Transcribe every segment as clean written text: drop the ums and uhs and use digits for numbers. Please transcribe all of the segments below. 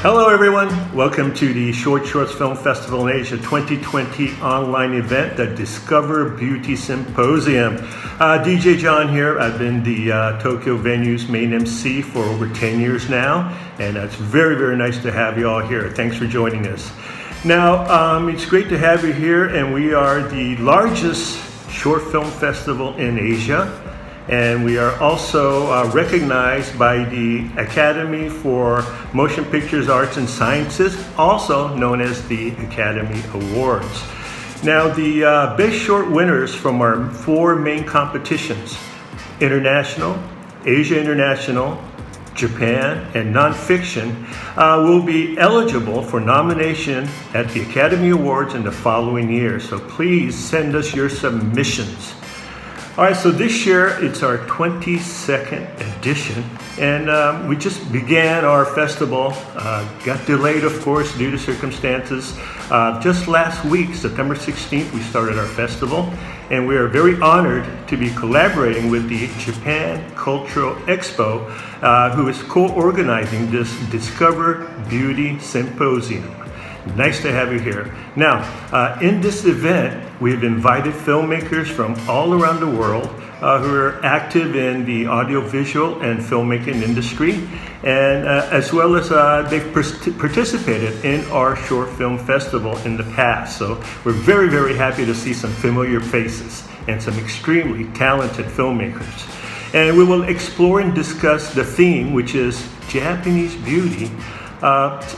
Hello everyone, welcome to the Short Shorts Film Festival in Asia 2020 online event, the Discover Beauty Symposium. DJ John here. I've been the Tokyo venue's main MC for over 10 years now, and it's very, very nice to have you all here. Thanks for joining us. Now, it's great to have you here, and we are the largest short film festival in Asia. And we are also recognized by the Academy for Motion Pictures Arts and Sciences, also known as the Academy Awards. Now, the best short winners from our four main competitions, International, Asia International, Japan, and Nonfiction, will be eligible for nomination at the Academy Awards in the following year. So please send us your submissions. All right, so this year it's our 22nd edition, and we just began our festival. Got delayed, of course, due to circumstances. Just last week, September 16th, we started our festival, and we are very honored to be collaborating with the Japan Cultural Expo, who is co-organizing this Discover Beauty Symposium. Nice to have you here. Now, in this event, we've invited filmmakers from all around the world who are active in the audiovisual and filmmaking industry, and as well as they've participated in our short film festival in the past. So we're very, very happy to see some familiar faces and some extremely talented filmmakers. And we will explore and discuss the theme, which is Japanese beauty,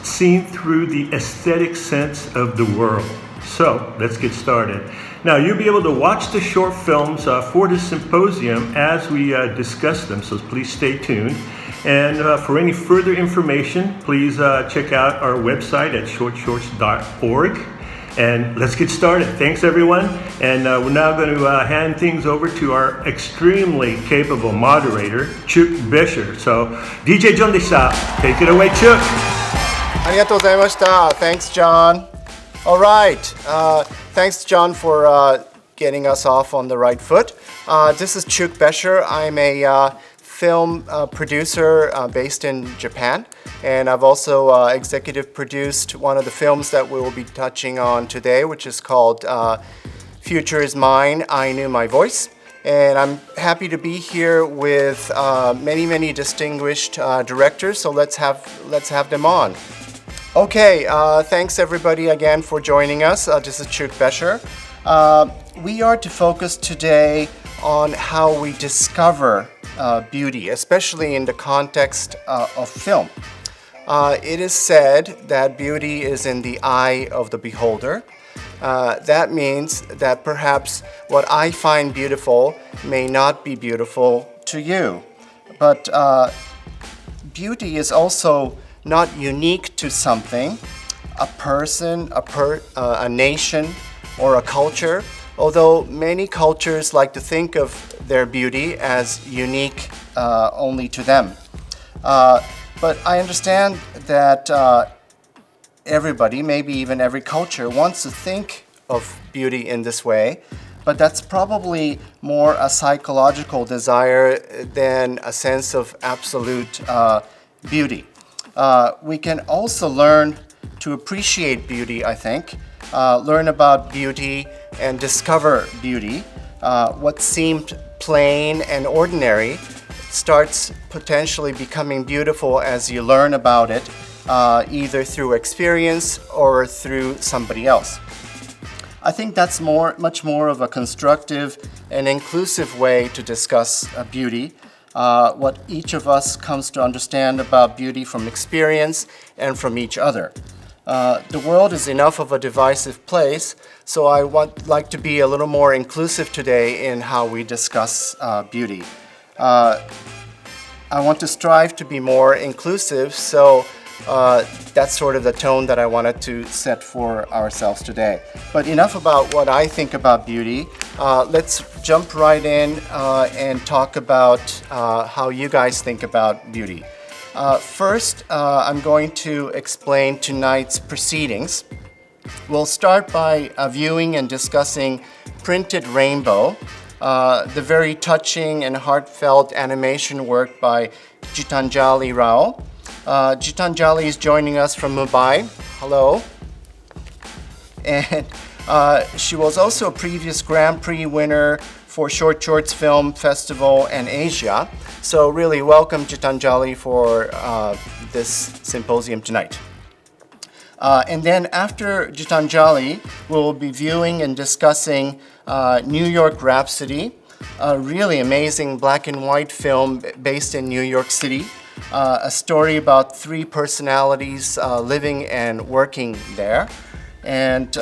seen through the aesthetic sense of the world. So let's get started. Now, you'll be able to watch the short films for the symposium as we discuss them, so please stay tuned. And for any further information, please check out our website at shortshorts.org. And let's get started. Thanks, everyone. And we're now going to hand things over to our extremely capable moderator, Chuk Besher. So, DJ John でした。Take it away, Chuk. ありがとうございました。Thanks, John. All right. Thanks, John, for getting us off on the right foot. This is Chuk Besher. I'm a film producer based in Japan, and I've also executive produced one of the films that we will be touching on today, which is called Future is Mine, I Knew My Voice. And I'm happy to be here with many distinguished directors, so let's have them on. Okay, thanks everybody again for joining us. This is Chuk Besher. We are to focus today on how we discover beauty, especially in the context of film. It is said that beauty is in the eye of the beholder. That means that perhaps what I find beautiful may not be beautiful to you. But beauty is also not unique to something, a person, a nation, or a culture, although many cultures like to think of their beauty as unique only to them. But I understand that everybody, maybe even every culture, wants to think of beauty in this way, but that's probably more a psychological desire than a sense of absolute beauty. We can also learn to appreciate beauty, I think, learn about beauty and discover beauty. What seemed plain and ordinary starts potentially becoming beautiful as you learn about it, either through experience or through somebody else. I think that's much more of a constructive and inclusive way to discuss beauty. What each of us comes to understand about beauty from experience and from each other. The world is enough of a divisive place, so I would like to be a little more inclusive today in how we discuss beauty. I want to strive to be more inclusive, so that's sort of the tone that I wanted to set for ourselves today. But enough about what I think about beauty. Let's jump right in and talk about how you guys think about beauty. First, I'm going to explain tonight's proceedings. We'll start by viewing and discussing Printed Rainbow, the very touching and heartfelt animation work by Gitanjali Rao. Gitanjali is joining us from Mumbai. Hello. And she was also a previous Grand Prix winner for Short Shorts Film Festival and Asia. So really welcome Gitanjali for this symposium tonight. And then after Gitanjali, we'll be viewing and discussing New York Rhapsody, a really amazing black and white film based in New York City. A story about three personalities living and working there. And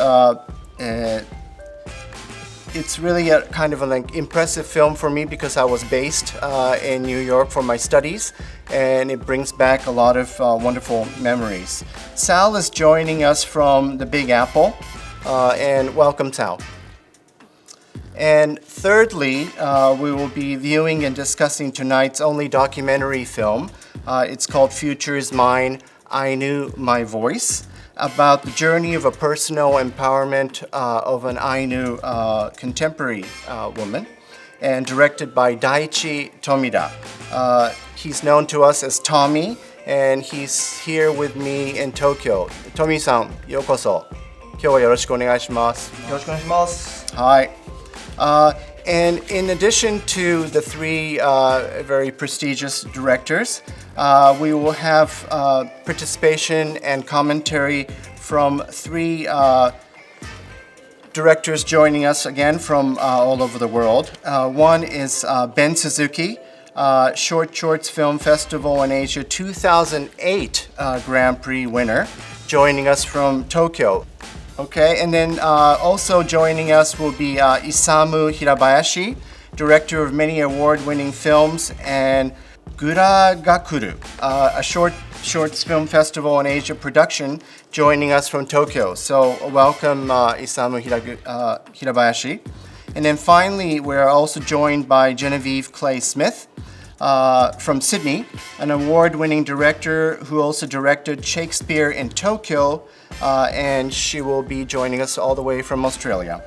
it's really a kind of an impressive film for me because I was based in New York for my studies, and it brings back a lot of wonderful memories. Sal is joining us from the Big Apple, and welcome, Sal. And thirdly, we will be viewing and discussing tonight's only documentary film. It's called Future is Mine, I Knew My Voice, about the journey of a personal empowerment of an Ainu contemporary woman, and directed by Daichi Tomida. He's known to us as Tommy, and he's here with me in Tokyo. Tommy-san, ようこそ。今日はよろしくお願いします。よろしくお願いします。Hi. And in addition to the three very prestigious directors, we will have participation and commentary from three directors joining us again from all over the world. One is Ben Suzuki, Short Shorts Film Festival in Asia 2008 Grand Prix winner, joining us from Tokyo. Okay, and then also joining us will be Isamu Hirabayashi, director of many award-winning films, and Guragakuru, a shorts film festival in Asia production, joining us from Tokyo. So welcome Isamu Hirabayashi. And then finally, we're also joined by Genevieve Clay Smith from Sydney, an award-winning director who also directed Shakespeare in Tokyo, and she will be joining us all the way from Australia.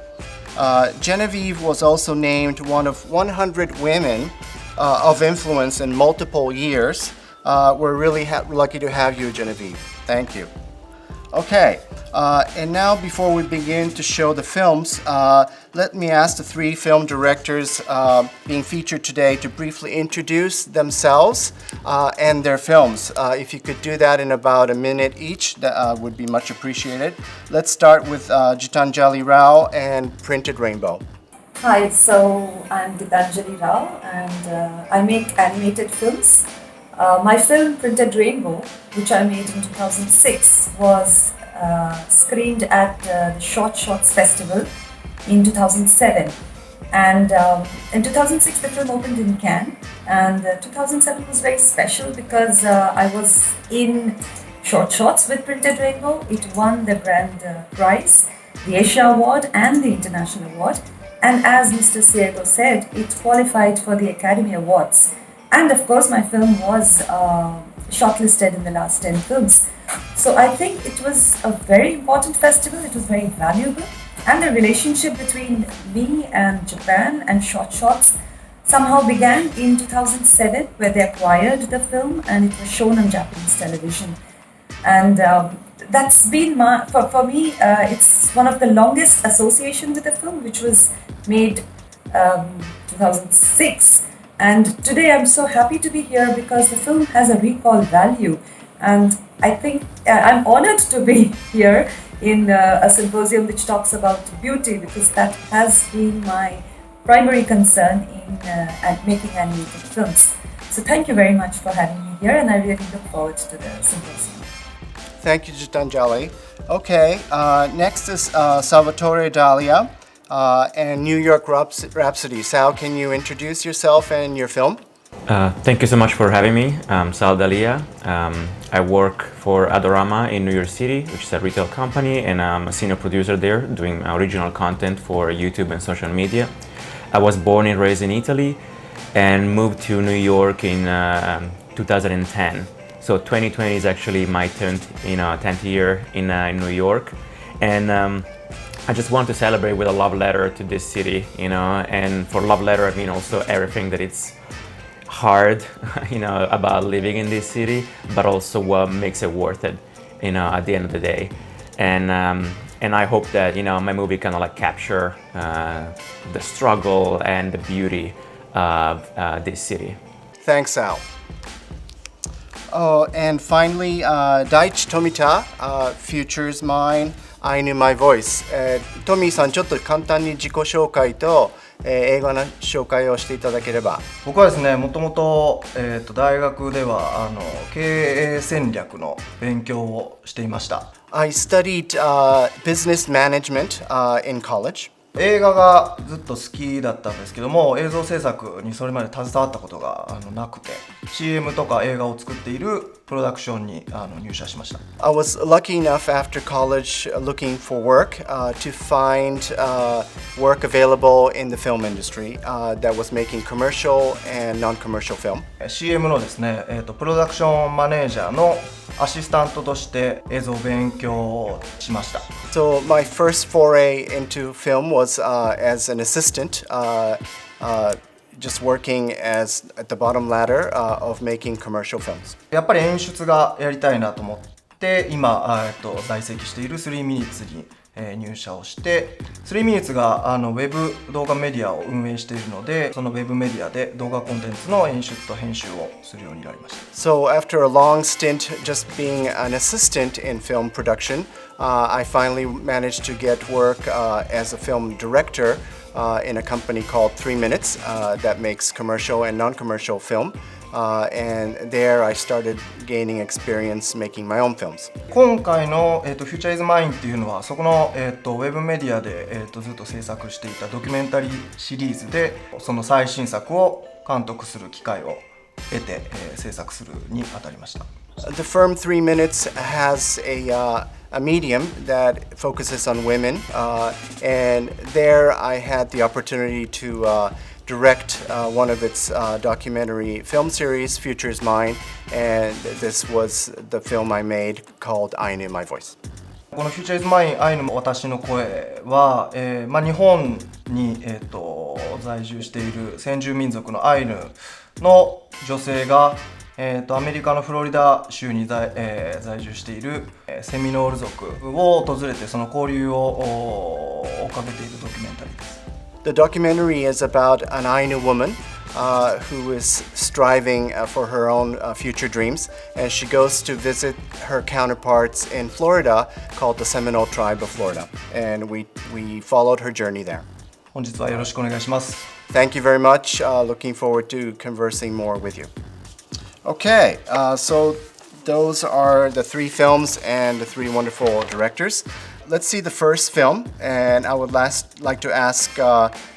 Genevieve was also named one of 100 women of influence in multiple years. We're really lucky to have you, Genevieve. Thank you. Okay, and now before we begin to show the films, let me ask the three film directors being featured today to briefly introduce themselves and their films. If you could do that in about a minute each, that would be much appreciated. Let's start with Gitanjali Rao and Printed Rainbow. Hi, so I'm Gitanjali Rao and I make animated films. My film Printed Rainbow, which I made in 2006, was screened at the Short Shorts Festival in 2007. And in 2006, the film opened in Cannes. And 2007 was very special because I was in Short Shorts with Printed Rainbow. It won the grand prize, the Asia Award and the International Award. And as Mr. Siego said, it qualified for the Academy Awards. And of course, my film was shortlisted in the last 10 films. So I think it was a very important festival. It was very valuable. And the relationship between me and Japan and Short Shorts somehow began in 2007, where they acquired the film and it was shown on Japanese television. And that's been for me, it's one of the longest association with the film, which was made 2006. And today I'm so happy to be here because the film has a recall value. And I think I'm honored to be here in a symposium which talks about beauty, because that has been my primary concern in making animated films. So thank you very much for having me here, and I really look forward to the symposium. Thank you, Gitanjali. Okay, next is Salvatore Dalia and New York Rhapsody. Sal, can you introduce yourself and your film? Thank you so much for having me. I'm Sal Dalia. I work for Adorama in New York City, which is a retail company, and I'm a senior producer there doing original content for YouTube and social media. I was born and raised in Italy and moved to New York in 2010. So 2020 is actually my 10th year in New York. And I just want to celebrate with a love letter to this city, and for love letter I mean also everything that it's hard, about living in this city, but also what makes it worth it, at the end of the day. And I hope that my movie kind of like capture the struggle and the beauty of this city. Thanks, Al. Oh, and finally, Daichi Tomita, Future's Mine, I Knew My Voice. トミーさん、ちょっと簡単に自己紹介と、映画の紹介をしていただければ。僕はですね、もともと大学では経営戦略の勉強をしていました。I studied business management in college. 映画がずっと好きだったんですけども、映像制作にそれまで携わったことがなくて、 CM とか映画を作っているプロダクションに入社しました。 I was lucky enough after college looking for work to find work available in the film industry that was making commercial and non-commercial film. CM のですね、プロダクションマネージャーのアシスタントとして映像を勉強しました。 So my first foray into film was as an assistant, just working as at the bottom ladder of making commercial films. やっぱり演出がやりたいなと思って今在籍している3 minutes に入社をして、3 minutes がウェブ動画メディアを運営しているので、そのウェブメディアで動画コンテンツの演出と編集をするようになりました。 So after a long stint just being an assistant in film production, I finally managed to get work as a film director in a company called 3 Minutes that makes commercial and non-commercial film. And there I started gaining experience making my own films. 今回の、Future is Mine っていうのはそこの、ウェブメディアで、ずっと制作していたドキュメンタリーシリーズでその最新作を監督する機会を得て、制作するにあたりました。 The firm 3 Minutes has a medium that focuses on women, and there I had the opportunity to direct one of its documentary film series, Future is Mine, and this was the film I made called I Knew My Voice. この Future is Mine アイヌの私の声は、日本に、在住している先住民族のアイヌの女性が、アメリカのフロリダ州に在住している、セミノール族を訪れてその交流を追っかけているドキュメンタリーです。 The documentary is about an Ainu woman who is striving for her own future dreams, and she goes to visit her counterparts in Florida called the Seminole Tribe of Florida, and we followed her journey there. 本日はよろしくお願いします。 Thank you very much. Looking forward to conversing more with you. Okay, so those are the 3 films and the 3 wonderful directors. Let's see the first film, and I would like to ask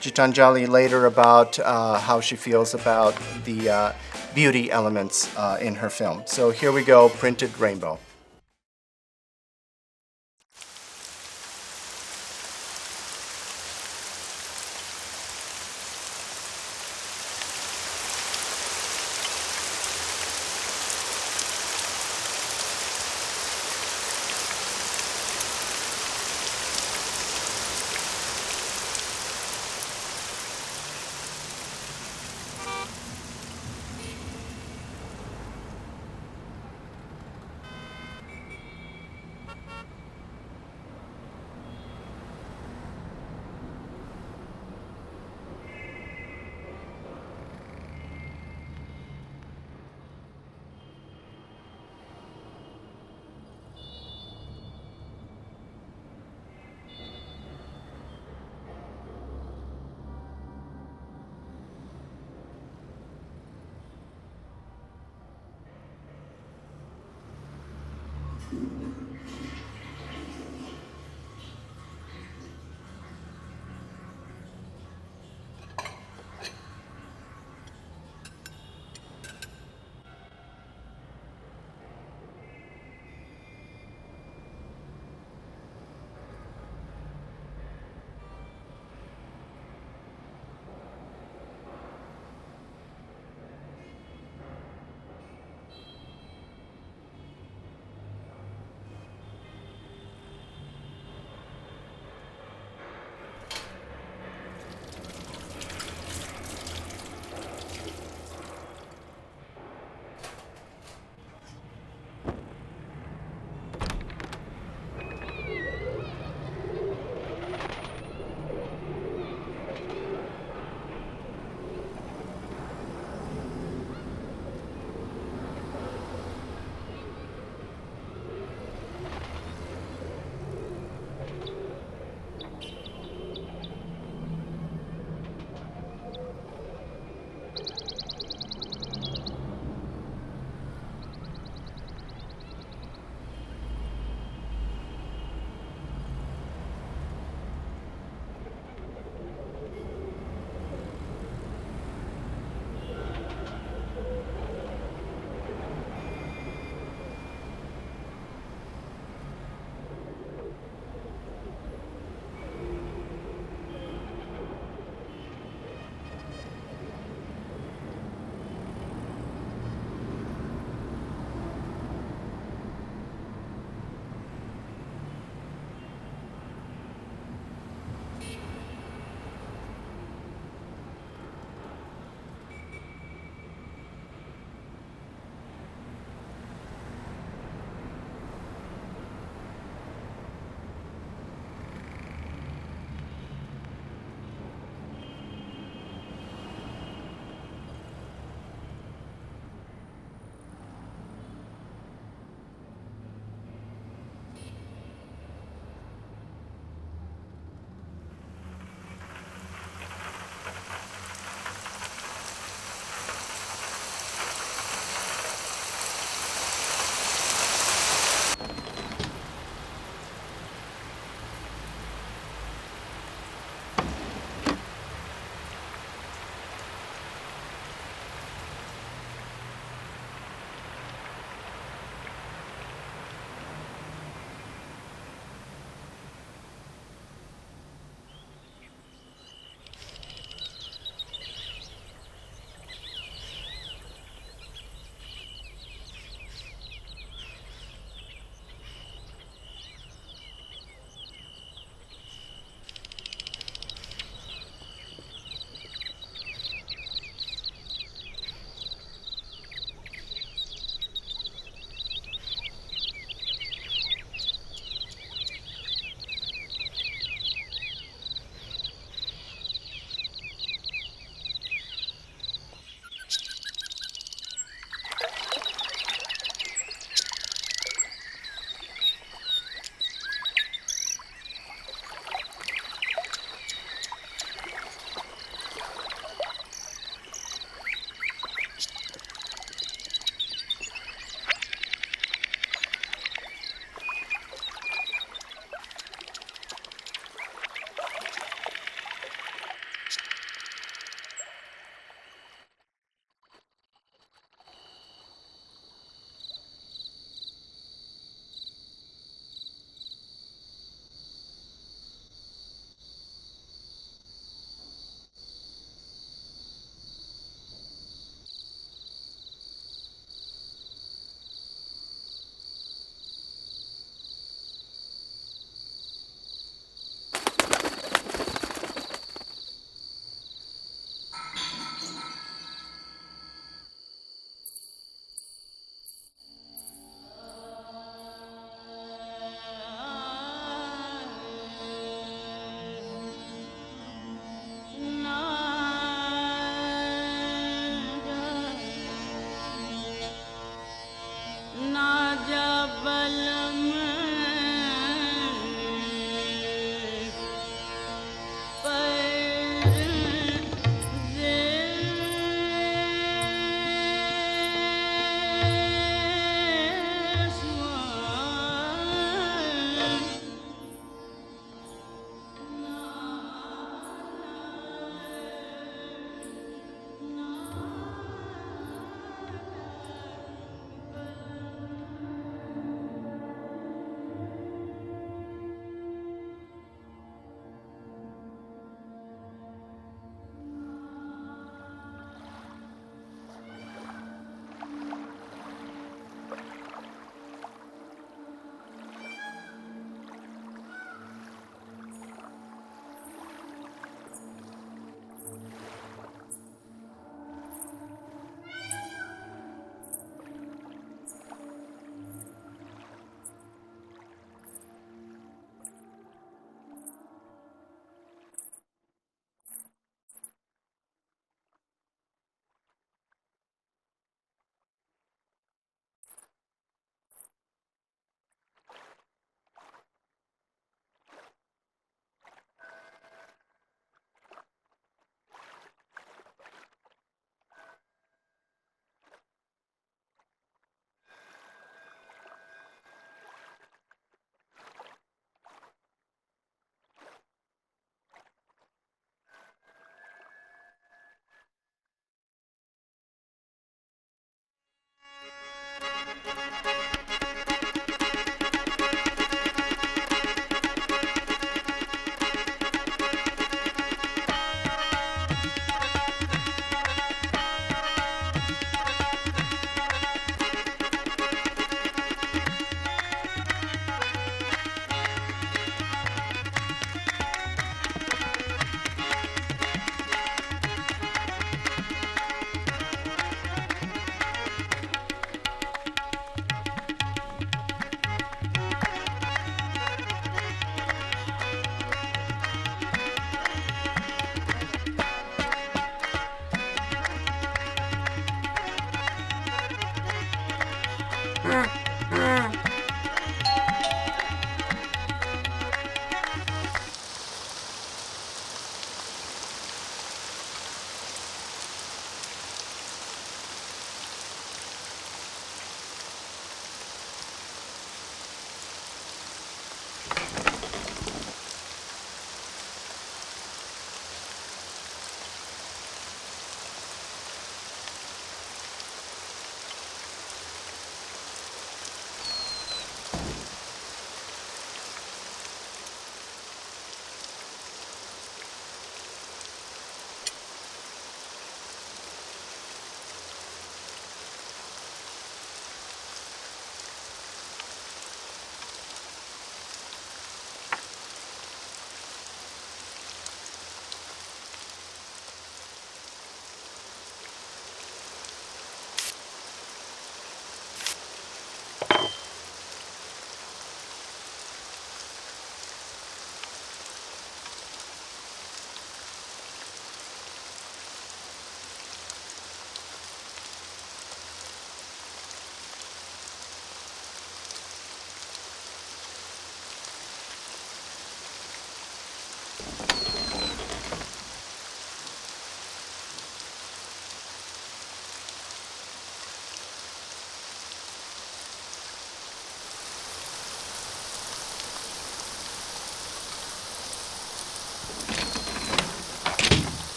Gitanjali later about how she feels about the beauty elements in her film. So here we go, Printed Rainbow.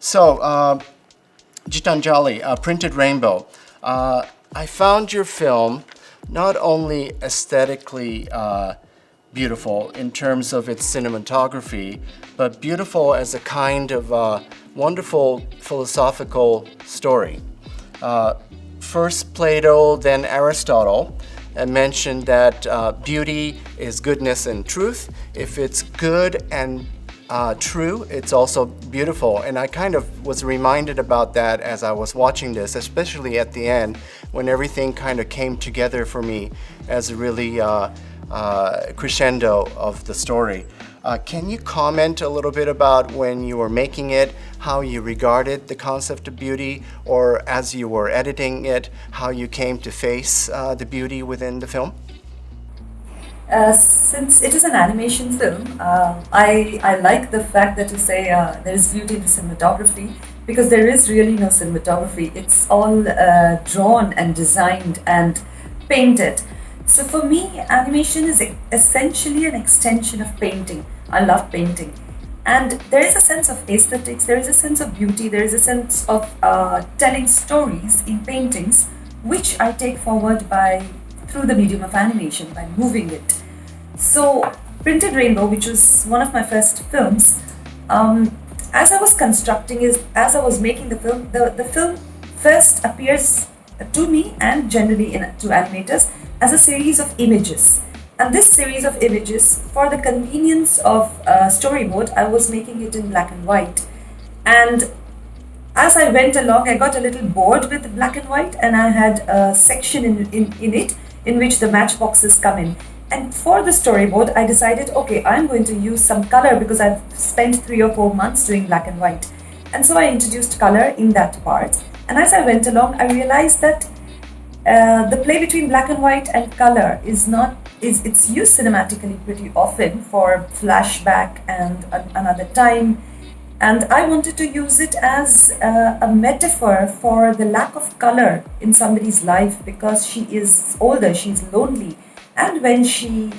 So, Gitanjali, Printed Rainbow. I found your film not only aesthetically beautiful in terms of its cinematography, but beautiful as a kind of wonderful philosophical story. First Plato, then Aristotle, mentioned that beauty is goodness and truth. If it's good and true, it's also beautiful. And I kind of was reminded about that as I was watching this, especially at the end when everything kind of came together for me as a really crescendo of the story. Can you comment a little bit about when you were making it, how you regarded the concept of beauty, or as you were editing it, how you came to face the beauty within the film? Since it is an animation film, I like the fact that you say there is beauty in the cinematography, because there is really no cinematography. It's all drawn and designed and painted. So for me, animation is essentially an extension of painting. I love painting. And there is a sense of aesthetics, there is a sense of beauty, there is a sense of telling stories in paintings, which I take forward through the medium of animation, by moving it. So, Printed Rainbow, which was one of my first films, as I was as I was making the film, the film first appears to me and generally to animators as a series of images. And this series of images, for the convenience of storyboard, I was making it in black and white. And as I went along, I got a little bored with black and white, and I had a section in it in which the matchboxes come in. And for the storyboard, I decided, okay, I'm going to use some color because I've spent 3 or 4 months doing black and white. And so I introduced color in that part. And as I went along, I realized that the play between black and white and color it's used cinematically pretty often for flashback and another time. And I wanted to use it as a metaphor for the lack of color in somebody's life, because she is older, she's lonely. And when she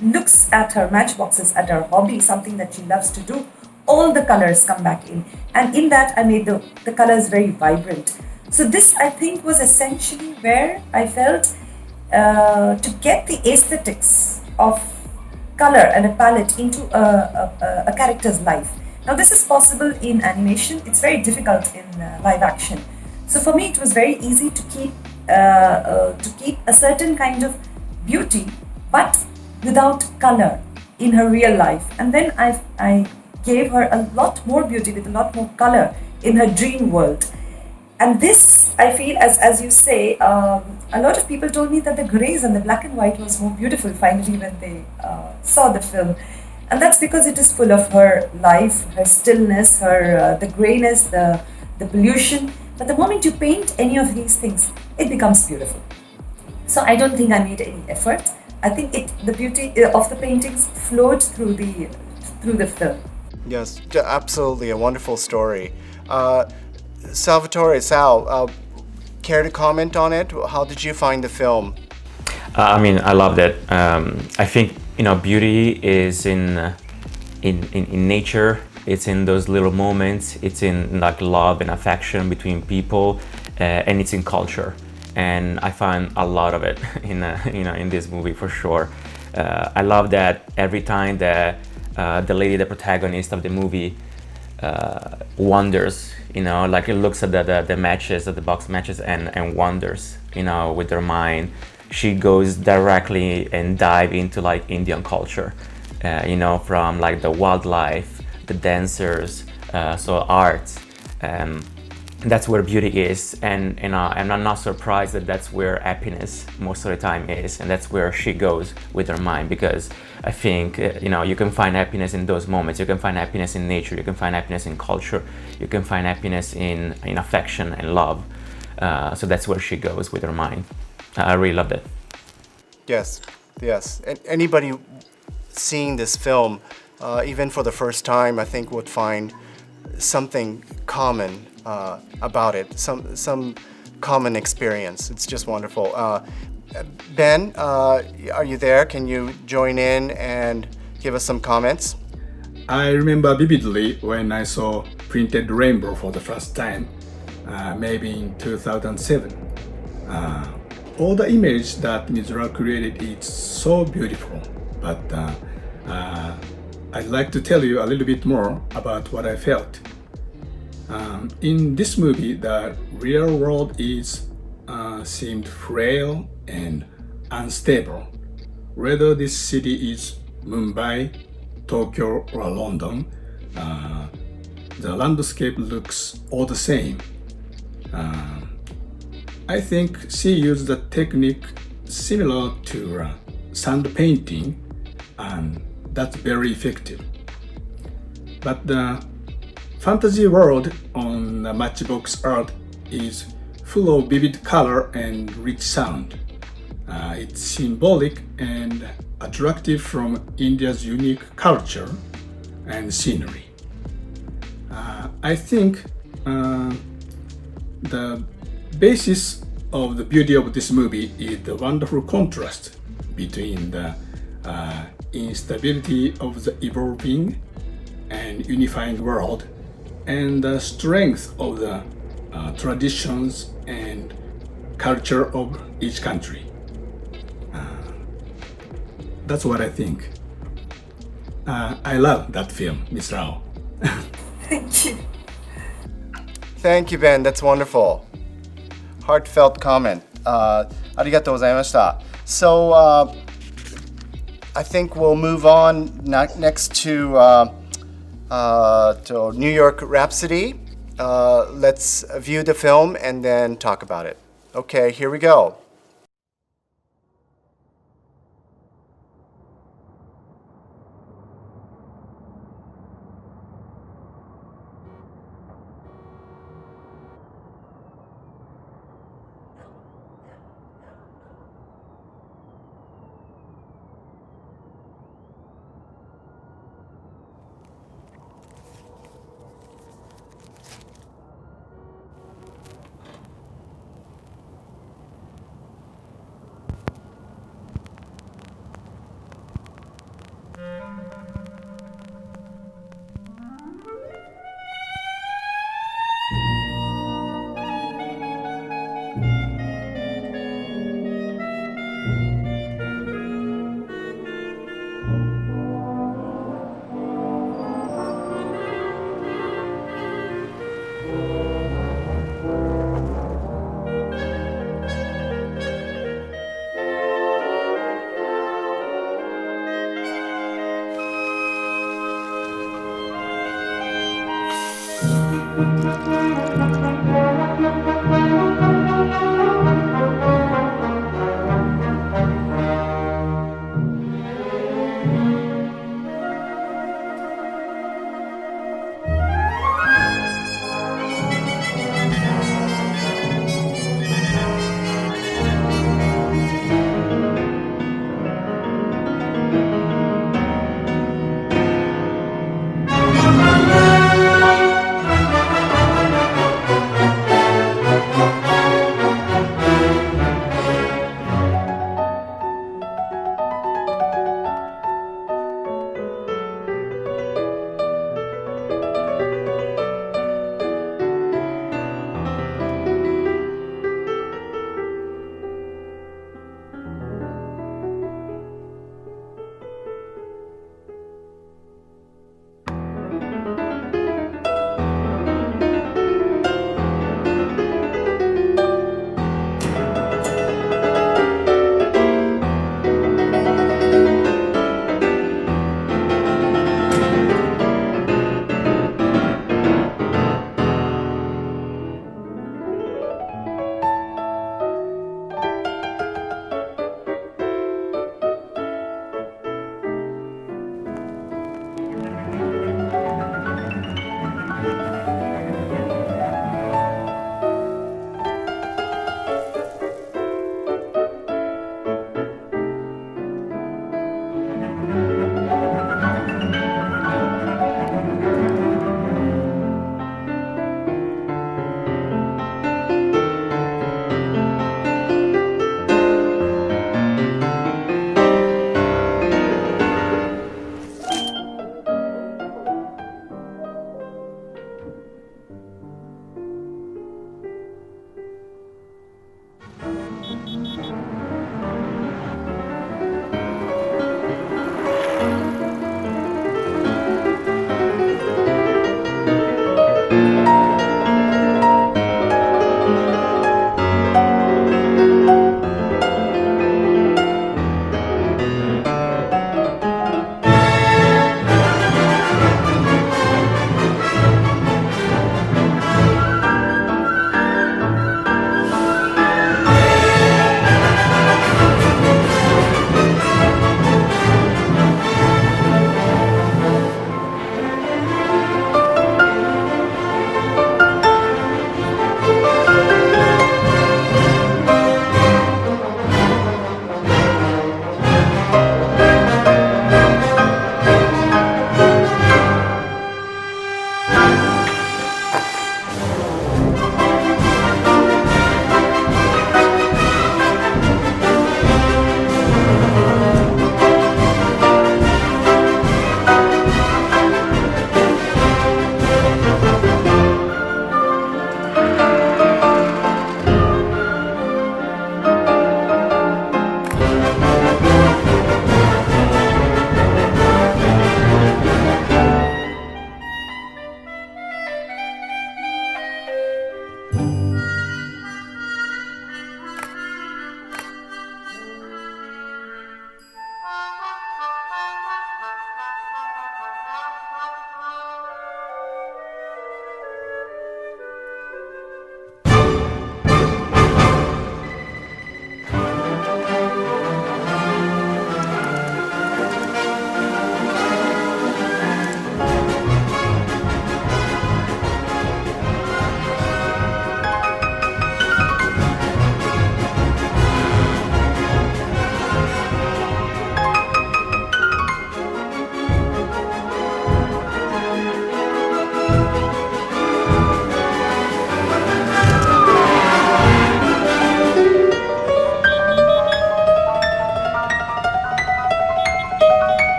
looks at her matchboxes, at her hobby, something that she loves to do, all the colors come back in. And in that, I made the colors very vibrant. So this, I think, was essentially where I felt to get the aesthetics of color and a palette into a character's life. Now, this is possible in animation. It's very difficult in live action. So for me, it was very easy to keep a certain kind of beauty, but without color in her real life. And then I gave her a lot more beauty with a lot more color in her dream world. And this, I feel, as you say, a lot of people told me that the grays and the black and white was more beautiful finally when they saw the film. And that's because it is full of her life, her stillness, her the grayness, the pollution. But the moment you paint any of these things, it becomes beautiful. So I don't think I made any effort. I think the beauty of the paintings flowed through the film. Yes, absolutely a wonderful story. Salvatore, Sal, care to comment on it? How did you find the film? I mean, I loved it. I think beauty is in nature. It's in those little moments. It's in like love and affection between people, and it's in culture. And I find a lot of it in this movie for sure. I love that every time that the lady, the protagonist of the movie, wonders, like it looks at the matches, at the box matches, and wonders, with her mind. She goes directly and dive into like Indian culture, from like the wildlife, the dancers, so arts. That's where beauty is, and I'm not surprised that that's where happiness most of the time is, and that's where she goes with her mind, because I think you can find happiness in those moments. You can find happiness in nature. You can find happiness in culture. You can find happiness in affection and love. So that's where she goes with her mind. I really loved it. Yes. And anybody seeing this film, even for the first time, I think would find something common about it, some common experience. It's just wonderful. Ben, are you there? Can you join in and give us some comments? I remember vividly when I saw printed rainbow for the first time, maybe in 2007. All the image that Mizura created is so beautiful, but I'd like to tell you a little bit more about what I felt. In this movie, the real world is seemed frail and unstable. Whether this city is Mumbai, Tokyo, or London, the landscape looks all the same. I think she used a technique similar to sand painting, and that's very effective. But the fantasy world on the Matchbox art is full of vivid color and rich sound. It's symbolic and attractive from India's unique culture and scenery. I think the basis of the beauty of this movie is the wonderful contrast between the instability of the evolving and unifying world and the strength of the traditions and culture of each country. That's what I think. I love that film, Miss Rao. Thank you. Thank you, Ben. That's wonderful. Heartfelt comment. ありがとうございました。So, I think we'll move on next to New York Rhapsody. Let's view the film and then talk about it. Okay, here we go.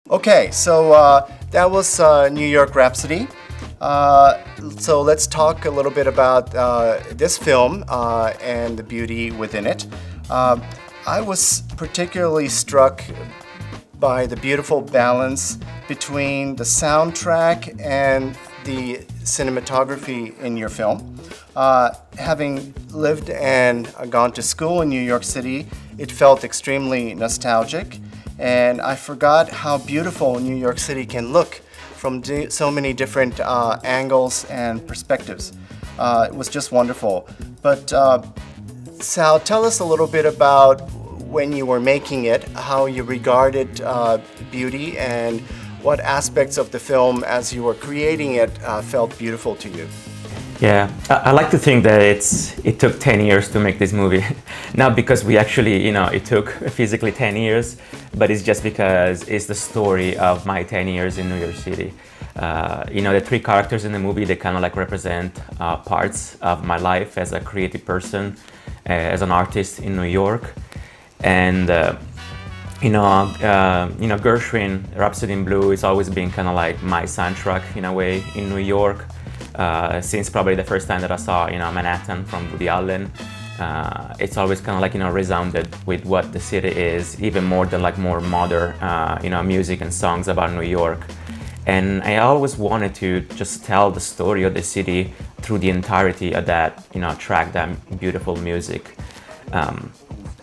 Okay, so that was New York Rhapsody. So let's talk a little bit about this film and the beauty within it. I was particularly struck by the beautiful balance between the soundtrack and the cinematography in your film. Having lived and gone to school in New York City, it felt extremely nostalgic, and I forgot how beautiful New York City can look from so many different angles and perspectives. It was just wonderful. But Sal, tell us a little bit about when you were making it, how you regarded beauty, and what aspects of the film as you were creating it felt beautiful to you. Yeah, I like to think that it took 10 years to make this movie. Not because we actually, it took physically 10 years, but it's just because it's the story of my 10 years in New York City. The three characters in the movie, they kind of like represent parts of my life as a creative person, as an artist in New York. And Gershwin, Rhapsody in Blue, it's always been kind of like my soundtrack in a way in New York. Since probably the first time that I saw, Manhattan from Woody Allen, it's always kind of like, resounded with what the city is, even more than like more modern, music and songs about New York. And I always wanted to just tell the story of the city through the entirety of that, track, that beautiful music.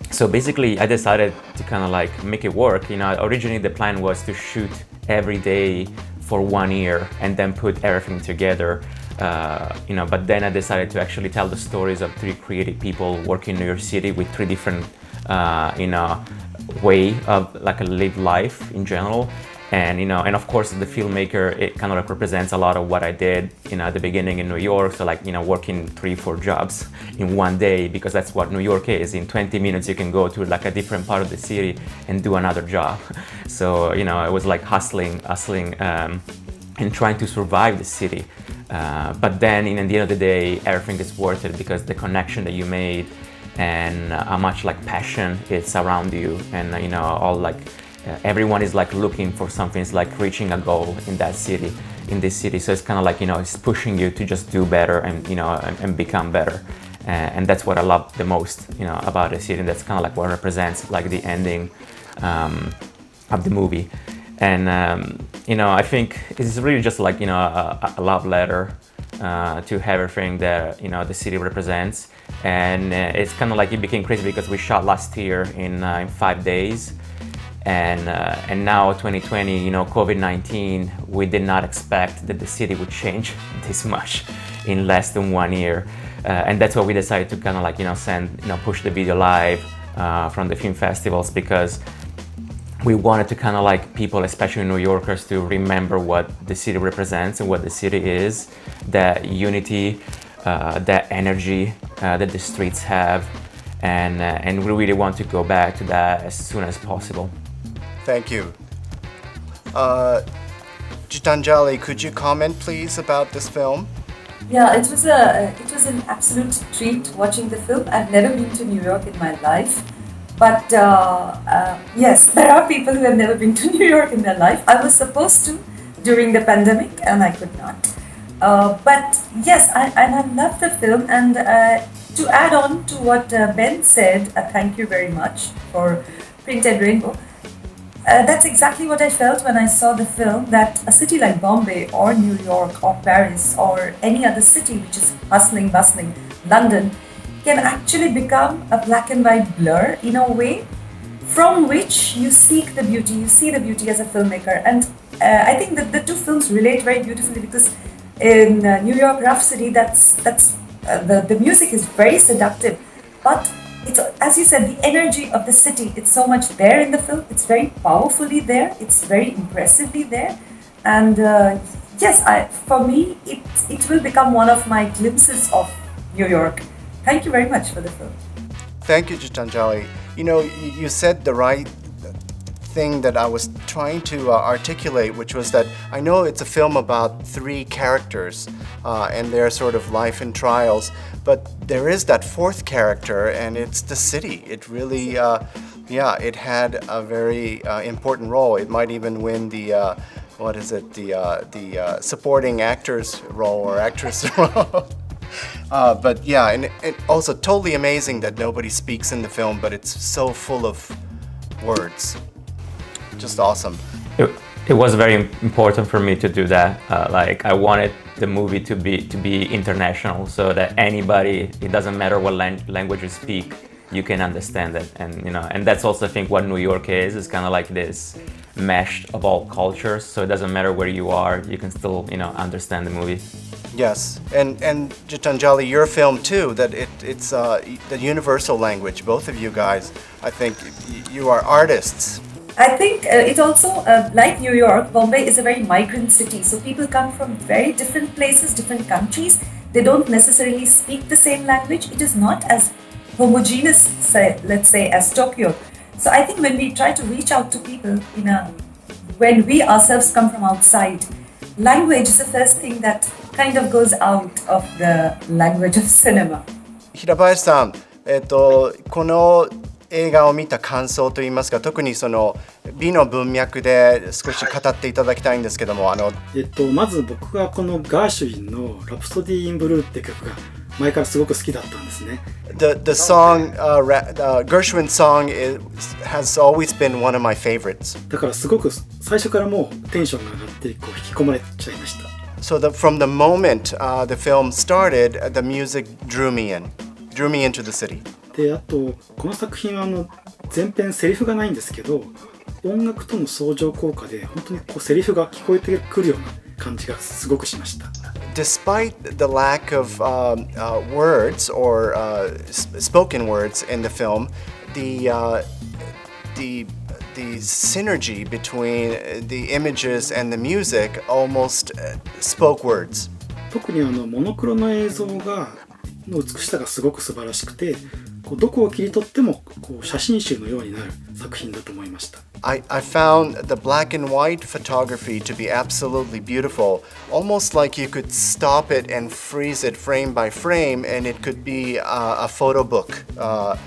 So basically, I decided to kind of like make it work. Originally the plan was to shoot every day for 1 year and then put everything together. But then I decided to actually tell the stories of three creative people working in New York City with three different, way of like a live life in general. And of course the filmmaker, it kind of like represents a lot of what I did, at the beginning in New York. So like, working 3-4 jobs in one day, because that's what New York is. In 20 minutes you can go to like a different part of the city and do another job. So, I was like hustling, and trying to survive the city. But then in the end of the day, everything is worth it because the connection that you made and how much like passion is around you, and all like everyone is like looking for something, it's like reaching a goal in this city. So it's kind of like, it's pushing you to just do better and and become better. And that's what I love the most, about the city. And that's kind of like what represents like the ending of the movie. And I think it's really just like a love letter to everything that the city represents. And it's kind of like it became crazy because we shot last year in 5 days. And now 2020, COVID-19, we did not expect that the city would change this much in less than 1 year. And that's why we decided to kind of like, push the video live from the film festivals, because we wanted to kind of like people, especially New Yorkers, to remember what the city represents and what the city is, that unity, that energy that the streets have. And we really want to go back to that as soon as possible. Thank you. Gitanjali, could you comment please about this film? Yeah, it was an absolute treat watching the film. I've never been to New York in my life, but yes, there are people who have never been to New York in their life. I was supposed to during the pandemic, and I could not. But yes, I love the film. And to add on to what Ben said, thank you very much for Printed Rainbow. That's exactly what I felt when I saw the film, that a city like Bombay or New York or Paris or any other city which is hustling, bustling, London, can actually become a black and white blur in a way from which you seek the beauty, you see the beauty as a filmmaker. And I think that the two films relate very beautifully, because in New York Rhapsody, the music is very seductive, but it's, as you said, the energy of the city, it's so much there in the film. It's very powerfully there. It's very impressively there. And yes, for me, it will become one of my glimpses of New York. Thank you very much for the film. Thank you, Gitanjali. You said the right thing that I was trying to articulate, which was that I know it's a film about three characters and their sort of life and trials, but there is that fourth character, and it's the city. It really, it had a very important role. It might even win the supporting actors role or actress role. But yeah, and it also totally amazing that nobody speaks in the film, but it's so full of words. Just awesome. It was very important for me to do that. Like I wanted the movie to be international, so that anybody, it doesn't matter what language you speak, you can understand it. And that's also I think what New York is. It's kind of like this mesh of all cultures. So it doesn't matter where you are, you can still understand the movie. Yes, and Gitanjali, your film too. That it's the universal language. Both of you guys, I think, you are artists. I think it also, like New York, Bombay is a very migrant city. So people come from very different places, different countries. They don't necessarily speak the same language. It is not as homogeneous, let's say, as Tokyo. So I think when we try to reach out to people, when we ourselves come from outside, language is the first thing that kind of goes out of the language of cinema. 平林さん、この映画を見た感想といいますか、特にその美の文脈で少し語っていただきたいんですけども、まず僕がこのガーシュウィンのラプソディー・イン・ブルーって曲が前からすごく好きだったんですね。The song, Gershwin's song has always been one of my favorites. だからすごく最初からもうテンションが上がってこう引き込まれちゃいました。So from the moment the film started, the music drew me into the city. で、あとこの作品は前編セリフがないんですけど、音楽との相乗効果で本当にこうセリフが聞こえてくるような感じがすごくしました。Despite the lack of words or spoken words in the film, the synergy between the images and the music almost spoke words. 特にモノクロの映像の美しさがすごく素晴らしくて、こうどこを切り取ってもこう写真集のようになる作品だと思いました。I found the black and white photography to be absolutely beautiful, almost like you could stop it and freeze it frame by frame, and it could be a photo book, a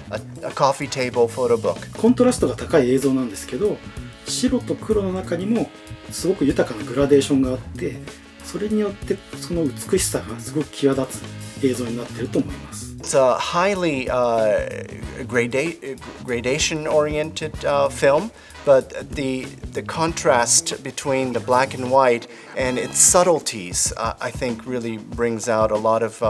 coffee table photo book. コントラストが高い映像なんですけど、白と黒の中にもすごく豊かなグラデーションがあって、それによってその美しさがすごく際立つ映像になっていると思います。It's a highly gradation-oriented film, but the contrast between the black and white and its subtleties, I think, really brings out a lot of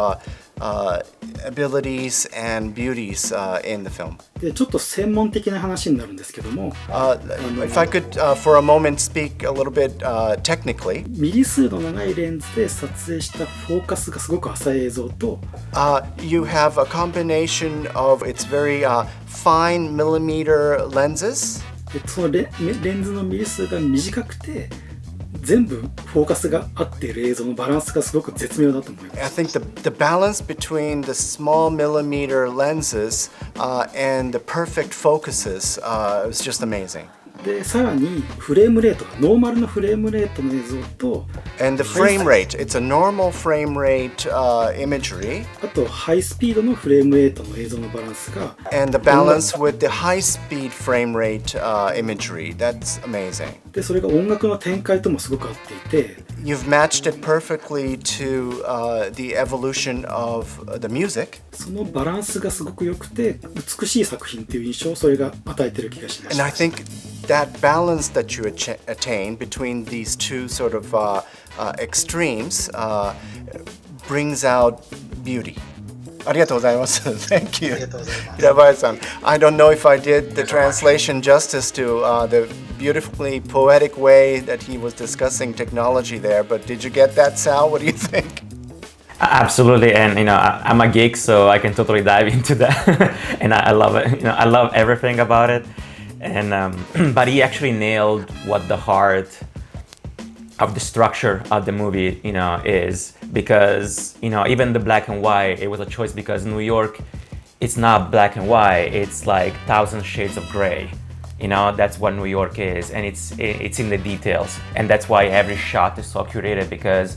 abilities and beauties in the film. で、ちょっと専門的な話になるんですけども、if I could for a moment speak a little bit technically. ミリ数の長いレンズで撮影したフォーカスがすごく浅い映像と、you have a combination of its very fine millimeter lenses. でそのレンズのミリ数が短くて全部フォーカスが合っている映像のバランスがすごく絶妙だと思います。I think the balance between the small millimeter lenses and the perfect focuses is just amazing. で、さらにフレームレートがノーマルのフレームレートの映像と And the frame rate, it's a normal frame rate imagery. あとハイスピードのフレームレートの映像のバランスが And the balance with the high speed frame rate imagery. That's amazing. で、それが音楽の展開ともすごく合っていて You've matched it perfectly to the evolution of the music. そのバランスがすごく良くて美しい作品っていう印象をそれが与えてる気がしまし And た。 I think that balance that you attain between these two sort of extremes brings out beauty. ありがとうございます。Thank you. 平林さん。I don't know if I did the translation justice to the beautifully poetic way that he was discussing technology there, but did you get that, Sal? What do you think? Absolutely, and I'm a geek, so I can totally dive into that, and I love it. I love everything about it, and but he actually nailed what the heart of the structure of the movie, is, because even the black and white, it was a choice because New York, it's not black and white, it's like 1,000 shades of gray. That's what New York is, and it's in the details, and that's why every shot is so curated, because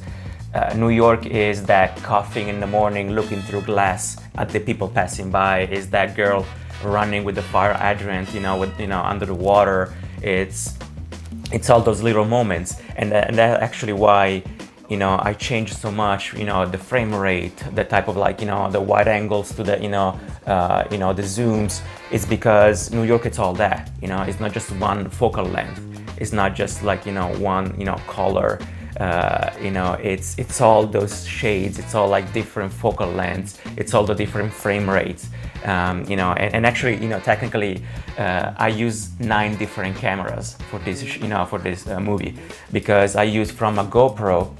New York is that coughing in the morning, looking through glass at the people passing by. Is that girl running with the fire hydrant, under the water. It's all those little moments, and that's actually why, I changed so much. The frame rate, the type of the wide angles to the the zooms. It's because New York, it's all that. It's not just one focal length. It's not just one color. It's all those shades. It's all like different focal lengths. It's all the different frame rates. And actually, technically, I use 9 different cameras for this, movie, because I use from a GoPro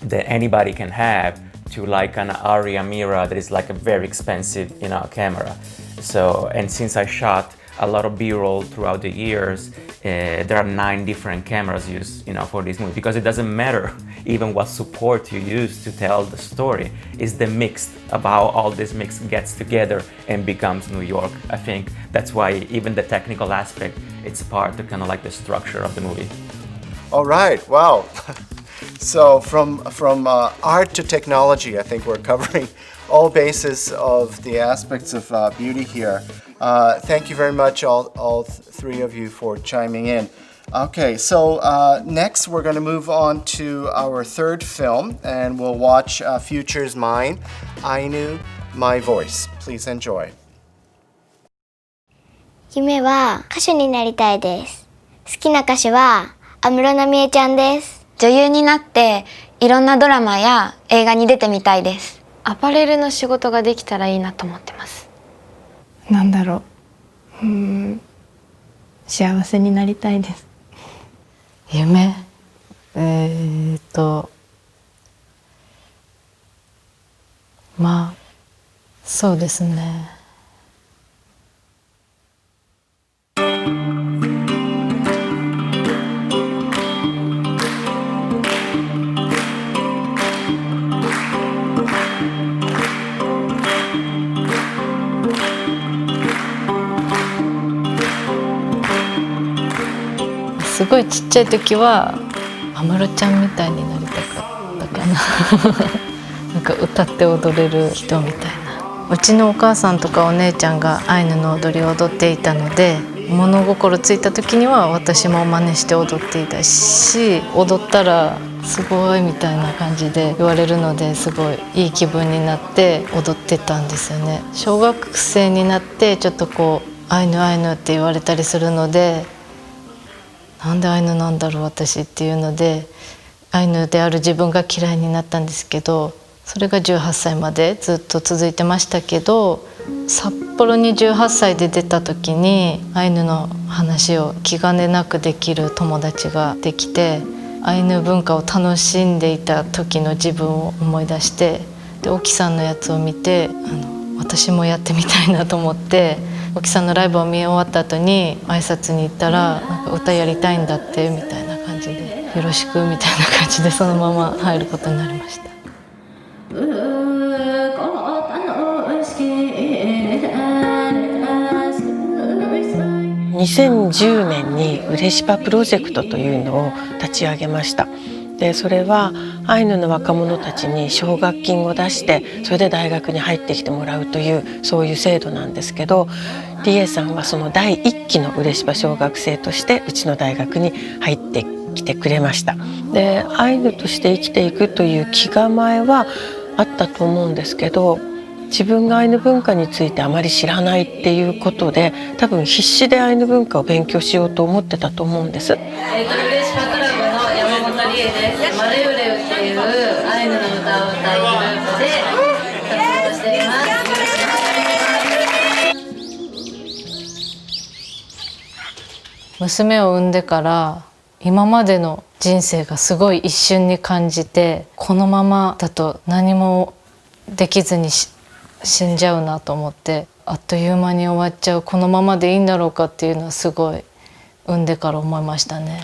that anybody can have to like an Aria Mira that is like a very expensive, camera. So, and since I shot a lot of B-roll throughout the years, there are 9 different cameras used, for this movie, because it doesn't matter even what support you use to tell the story. It's the mix of how all this mix gets together and becomes New York. I think that's why even the technical aspect, it's part of kind of like the structure of the movie. All right, wow. So from art to technology, I think we're covering all bases of the aspects of beauty here. Thank you very much, all 3 of you, for chiming in. Okay, so next we're going to move on to our 3rd film, and we'll watch Future's Mine, Ainu, My Voice. Please enjoy. 夢は歌手になりたいです。好きな歌手は安室奈美恵ちゃんです。女優になっていろんなドラマや映画に出てみたいです。アパレルの仕事ができたらいいなと思ってます。なんだろう、幸せになりたいです。夢、まあそうですね。すごいちっちゃい時は安室ちゃんみたいになりたかったかななんか歌って踊れる人みたいな。うちのお母さんとかお姉ちゃんがアイヌの踊りを踊っていたので、物心ついた時には私も真似して踊っていたし、踊ったらすごいみたいな感じで言われるので、すごいいい気分になって踊ってたんですよね。小学生になってちょっとこうアイヌアイヌって言われたりするので、なんでアイヌなんだろう私っていうので、アイヌである自分が嫌いになったんですけど、それが18歳までずっと続いてましたけど、札幌に18歳で出た時にアイヌの話を気兼ねなくできる友達ができて、アイヌ文化を楽しんでいた時の自分を思い出して、で沖さんのやつを見て私もやってみたいなと思って、沖さんのライブを見終わった後に挨拶に行ったら、なんか歌やりたいんだってみたいな感じで、よろしくみたいな感じでそのまま入ることになりました。2010年にウレシパプロジェクトというのを立ち上げました。でそれはアイヌの若者たちに奨学金を出して、それで大学に入ってきてもらうという、そういう制度なんですけど、リエさんはその第1期のウレシパ小学生としてうちの大学に入ってきてくれました。でアイヌとして生きていくという気構えはあったと思うんですけど、自分がアイヌ文化についてあまり知らないっていうことで、多分必死でアイヌ文化を勉強しようと思ってたと思うんです。ウレシパクラブの山本理恵です。マレウレウっていうアイヌの歌を歌うグループで活動しています。娘を産んでから今までの人生がすごい一瞬に感じて、このままだと何もできずに死んじゃうなと思って、あっという間に終わっちゃう、このままでいいんだろうかっていうのはすごい産んでから思いましたね。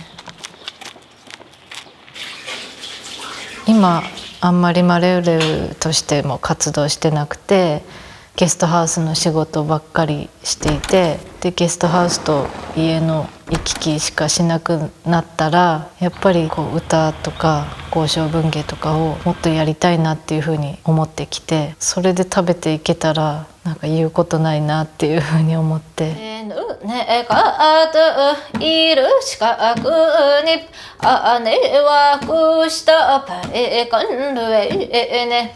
今あんまりマレウレウとしても活動してなくて、ゲストハウスの仕事ばっかりしていて、でゲストハウスと家の行き来しかしなくなったら、やっぱりこう歌とか交渉文芸とかをもっとやりたいなっていうふうに思ってきて、それで食べていけたらなんか言うことないなっていうふうに思って。ねかといる近くに姉はくしたパレカンルエね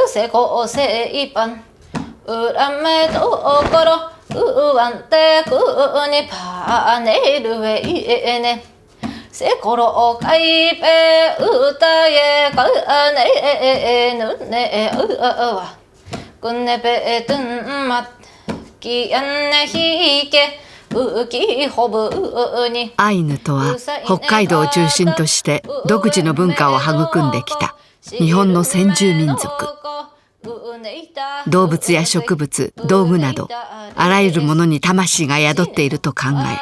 せこせいぱん裏目ところうわんてくにパネルエねせころかいぺ歌えかねぬねうわくねぺとんまアイヌとは北海道を中心として独自の文化を育んできた日本の先住民族。動物や植物、道具などあらゆるものに魂が宿っていると考え、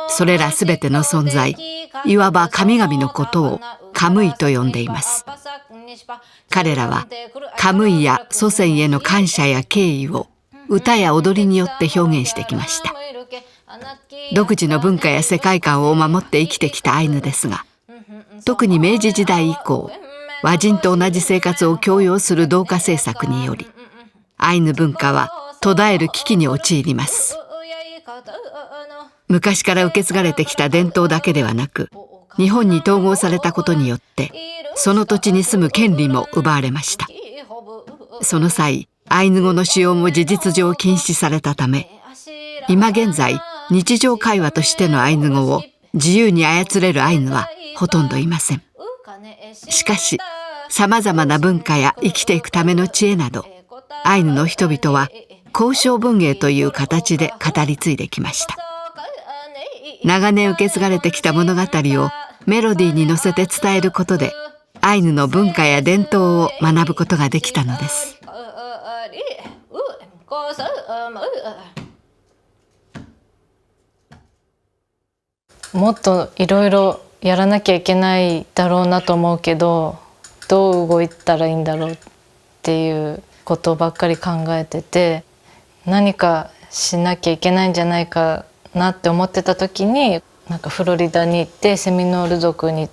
それらすべての存在、いわば神々のことをカムイと呼んでいます。彼らはカムイや祖先への感謝や敬意を歌や踊りによって表現してきました。独自の文化や世界観を守って生きてきたアイヌですが、特に明治時代以降、和人と同じ生活を強要する同化政策により、アイヌ文化は途絶える危機に陥ります。昔から受け継がれてきた伝統だけではなく、日本に統合されたことによってその土地に住む権利も奪われました。その際、アイヌ語の使用も事実上禁止されたため、今現在日常会話としてのアイヌ語を自由に操れるアイヌはほとんどいません。しかし、さまざまな文化や生きていくための知恵など、アイヌの人々は交渉文芸という形で語り継いできました。長年受け継がれてきた物語をメロディーに乗せて伝えることで、アイヌの文化や伝統を学ぶことができたのです。もっといろいろやらなきゃいけないだろうなと思うけど、どう動いたらいいんだろうっていうことばっかり考えてて、何かしなきゃいけないんじゃないかなって思ってた時に、なんかフロリダに行ってセミノール族に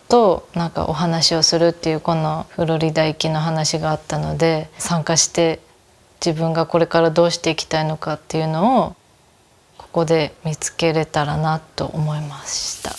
となんかお話をするっていうこのフロリダ行きの話があったので、参加して自分がこれからどうしていきたいのかっていうのをここで見つけれたらなと思いました。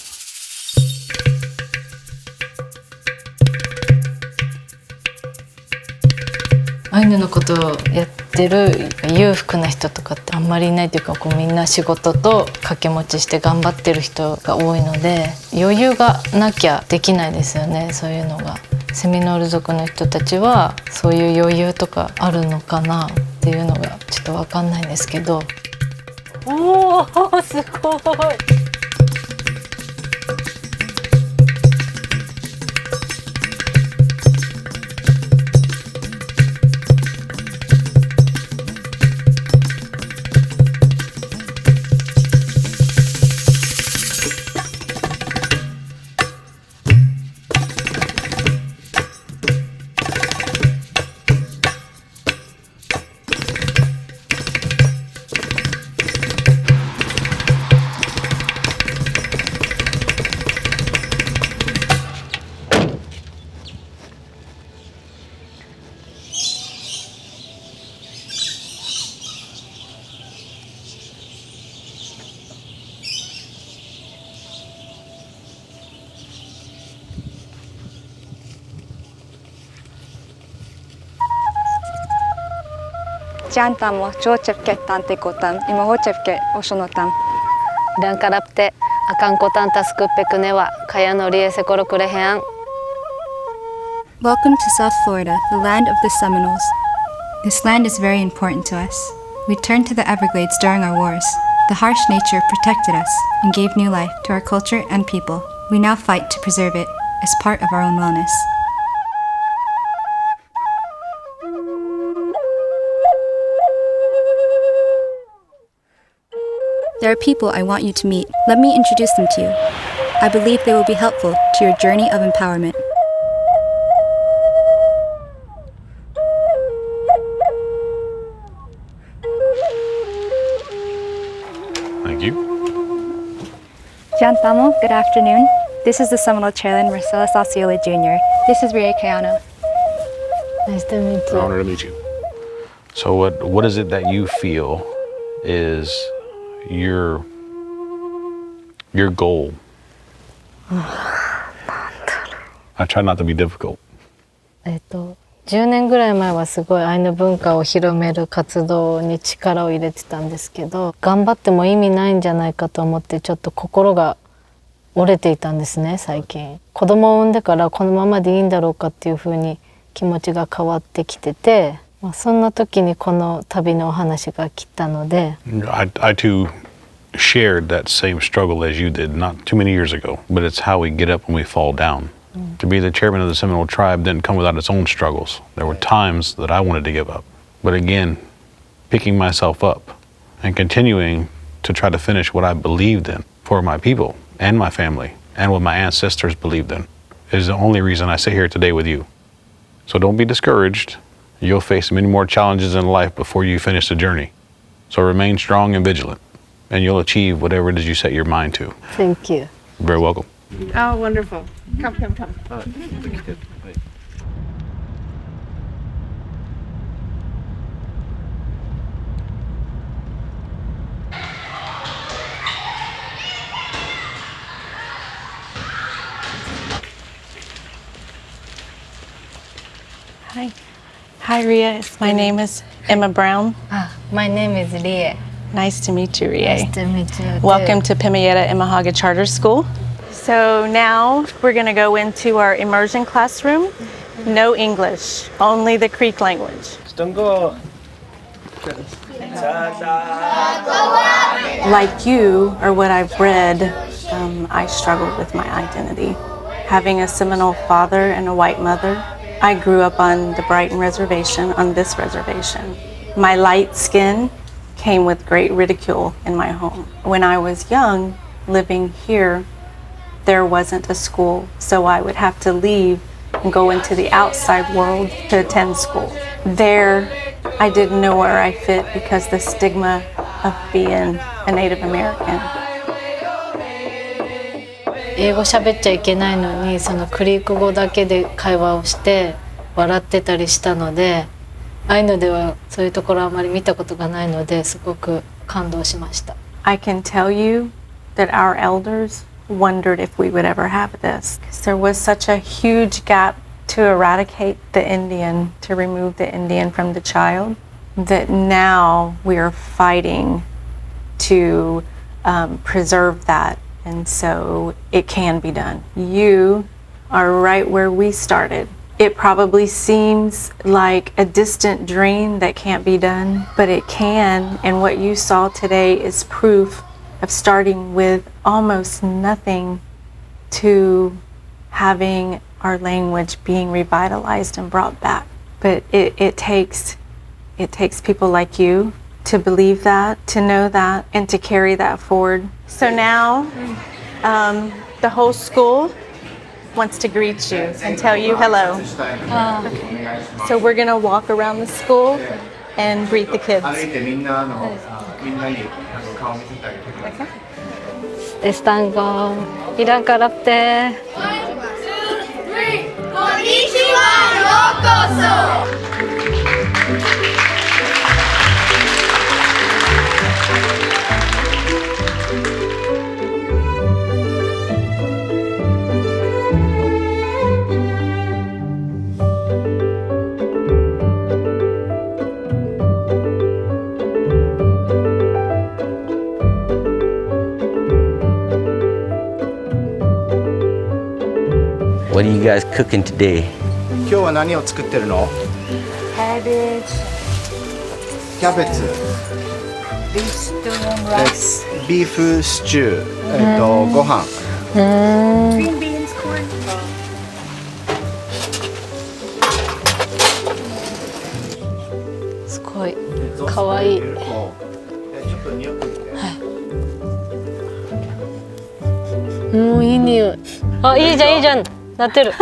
アイヌのことをやってる裕福な人とかってあんまりいないというか、こうみんな仕事と掛け持ちして頑張ってる人が多いので、余裕がなきゃできないですよね、そういうのが。セミノール族の人たちはそういう余裕とかあるのかなっていうのがちょっと分かんないんですけど。おー、すごい。Jantan mo chocep tante kotan ima hocep oshonotan. Dan karapte akan kotan taskupek wa kaya no rie sekoro kurehean. Welcome to South Florida, the land of the Seminoles. This land is very important to us. We turned to the Everglades during our wars. The harsh nature protected us and gave new life to our culture and people. We now fight to preserve it as part of our own wellness. There are people I want you to meet. Let me introduce them to you. I believe they will be helpful to your journey of empowerment. Tamo, good afternoon. This is the Seminole Chairman, Marcellus Osceola Jr. This is Rie Kayano. Nice to meet you. Honor to meet you. So what is it that you feel is your goal? I try not to be difficult. 10年ぐらい前はすごいアイヌ文化を広める活動に力を入れてたんですけど、頑張っても意味ないんじゃないかと思ってちょっと心が折れていたんですね。最近子供を産んでからこのままでいいんだろうかっていうふうに気持ちが変わってきてて、そんな時にこの旅のお話が来たので。I too shared that same struggle as you did not too many years ago, but it's how we get up when we fall down. To be the chairman of the Seminole tribe didn't come without its own struggles. There were times that I wanted to give up. But again, picking myself up and continuing to try to finish what I believed in for my people and my family and what my ancestors believed in is the only reason I sit here today with you. So don't be discouraged. You'll face many more challenges in life before you finish the journey. So remain strong and vigilant, and you'll achieve whatever it is you set your mind to. Thank you. You're very welcome. Oh, wonderful. Come. Hi, Ria. My name is Emma Brown. My name is Rie. Nice to meet you, Rie. Nice to meet you. Welcome to Pimieta Imahaga Charter School. So now we're going to go into our immersion classroom. No English, only the Creek language. Like you, or what I've read, I struggled with my identity. Having a Seminole father and a white mother, I grew up on the Brighton Reservation, on this reservation. My light skin came with great ridicule in my home. When I was young, living here, there wasn't a school, so I would have to leave and go into the outside world to attend school. There, I didn't know where I fit because the stigma of being a Native American. 英語喋っちゃいけないのにそのクリーク語だけで会話をして笑ってたりしたので、アイヌではそういうところあまり見たことがないのですごく感動しました。I can tell you that our elders wondered if we would ever have this. There was such a huge gap to eradicate the Indian, to remove the Indian from the child, that now we are fighting to preserve that. And so it can be done. You are right where we started. It probably seems like a distant dream that can't be done, but it can. And what you saw today is proof of starting with almost nothing to having our language being revitalized and brought back. But it takes people like you to believe that, to know that, and to carry that forward. So now, the whole school wants to greet you and tell you hello. Okay. So we're gonna walk around the school and greet the kids. Estango, irán karapte. こんにちは、ようこそ。What are you guys cooking today? 今日は何を作ってるの？キャベツ。ビーフスチュー。ご飯。Green beans, corn. すごい可愛い。いい匂い。あ、いいじゃんいいじゃん。なってる。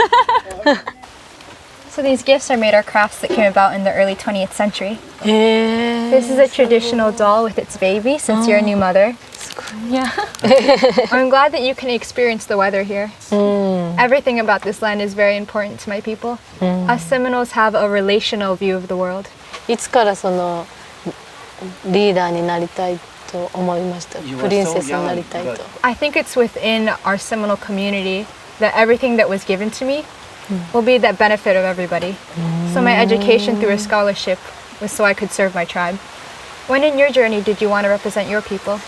So these gifts are made are crafts that came about in the early 20th century. This is a traditional doll with its baby since you're a new mother. Yeah. I'm glad that you can experience the weather here. Everything about this land is very important to my people. Us Seminoles have a relational view of the world. いつからそのリーダーになりたいと思いました。プリンセスになりたいと。I think it's within our Seminole community that everything that was given to me will be the benefit of everybody. So my education through a scholarship was so I could serve my tribe. When in your journey did you want to represent your people?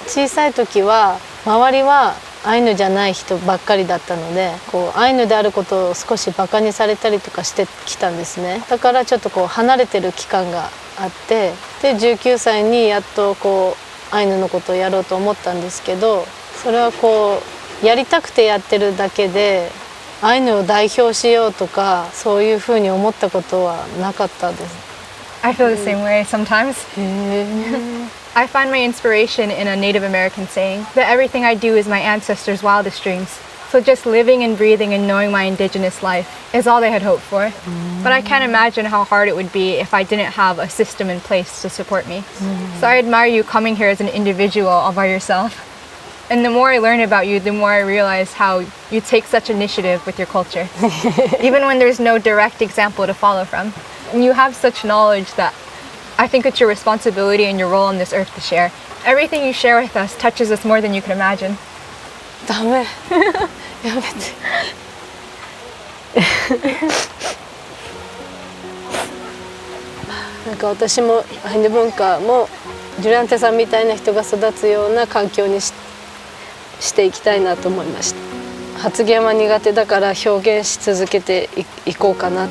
小さい時は周りはアイヌじゃない人ばっかりだったので、こうアイヌであることを少しバカにされたりとかしてきたんですね。だからちょっとこう離れてる期間があって、で19歳にやっとこうアイヌのことをやろうと思ったんですけど、それはこうやりたくてやってるだけでアイヌを代表しようとかそういうふうに思ったことはなかったです。I feel the same way sometimes. I find my inspiration in a Native American saying that everything I do is my ancestors' wildest dreams. So just living and breathing and knowing my indigenous life is all they had hoped for. But I can't imagine how hard it would be if I didn't have a system in place to support me. So I admire you coming here as an individual all by yourself. And the more I learn about you, the more I realize how you take such initiative with your culture, even when there's no direct example to follow from. And you have such knowledge that I think it's your responsibility and your role on this earth to share. Everything you share with us touches us more than you can imagine. ダメ。やめて。なんか私もアイヌ文化もジュランテさんみたいな人が育つような環境にしていきたいなと思いました。発言は苦手だから表現し続けていこうかな。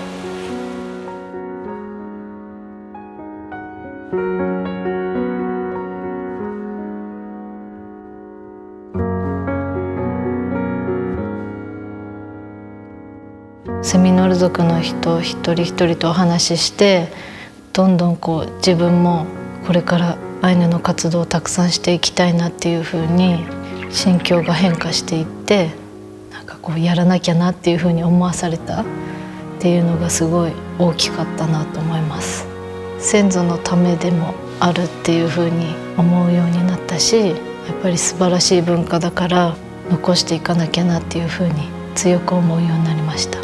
セミノール族の人一人一人とお話しして、どんどんこう自分もこれからアイヌの活動をたくさんしていきたいなっていう風に心境が変化していって、なんかこうやらなきゃなっていう風に思わされたっていうのがすごい大きかったなと思います。先祖のためでもあるっていう風に思うようになったし、やっぱり素晴らしい文化だから残していかなきゃなっていう風に強く思うようになりました。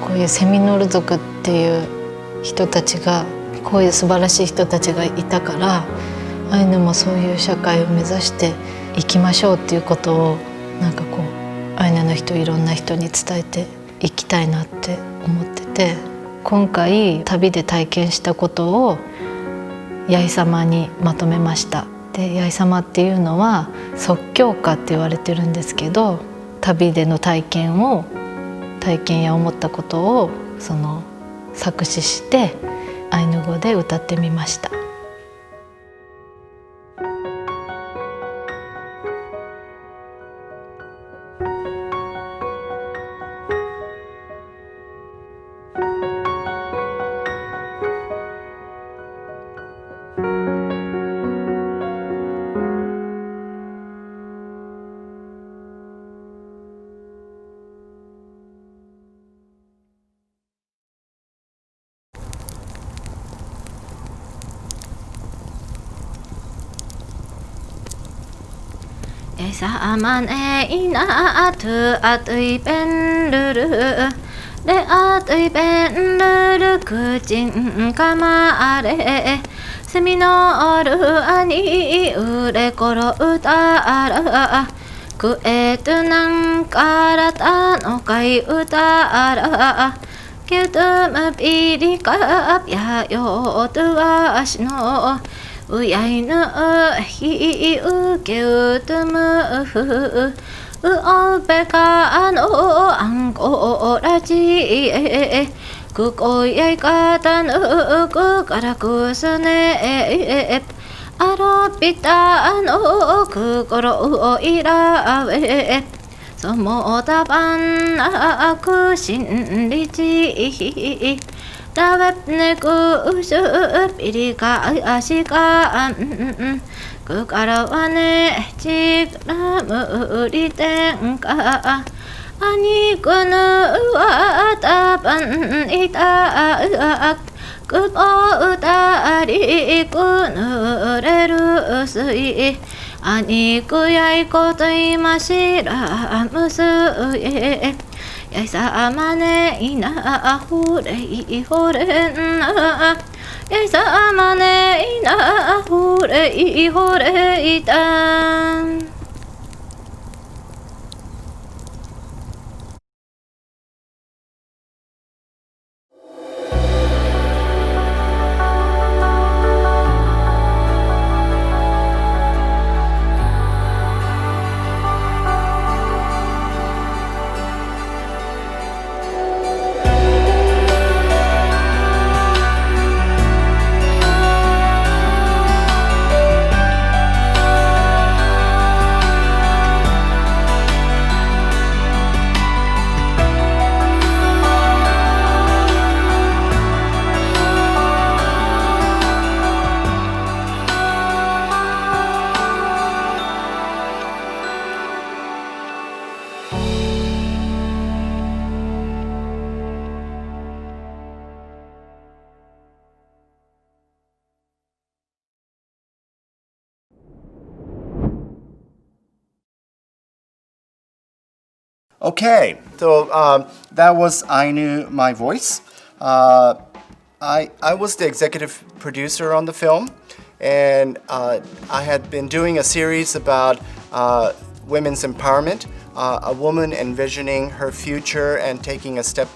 こういうセミノール族っていう人たちが、こういう素晴らしい人たちがいたから、アイヌもそういう社会を目指していきましょうっていうことを、なんかこうアイヌの人いろんな人に伝えていきたいなって思ってて、今回旅で体験したことを八重様にまとめました。で、八重様っていうのは即興歌って言われてるんですけど、旅での体験や思ったことをその作詞してアイヌ語で歌ってみました。Samanei na atu atui ben lulu de atui ben lulu kujin kamare seminoru ani ure koro utara kuetu nan karata no kai utara kyutum pirika yayo tu ashno Uyainu hi ukeutumu Uopeka no ankoraji Kukoyai kata no kukarakusane Arapita no kukoro irawe Somotaban aku shinrichi Rawapneku pirika ashika Kukarawane chikramuritenka Anikunu watapan ita くを歌りく濡れる薄いあにくやいこといましらむすえやいさまねいなほれいほれんなやいさまねいなほれいほれいたんOkay, so that was Ainu, My Voice. I was the executive producer on the film, and I had been doing a series about women's empowerment, a woman envisioning her future and taking a step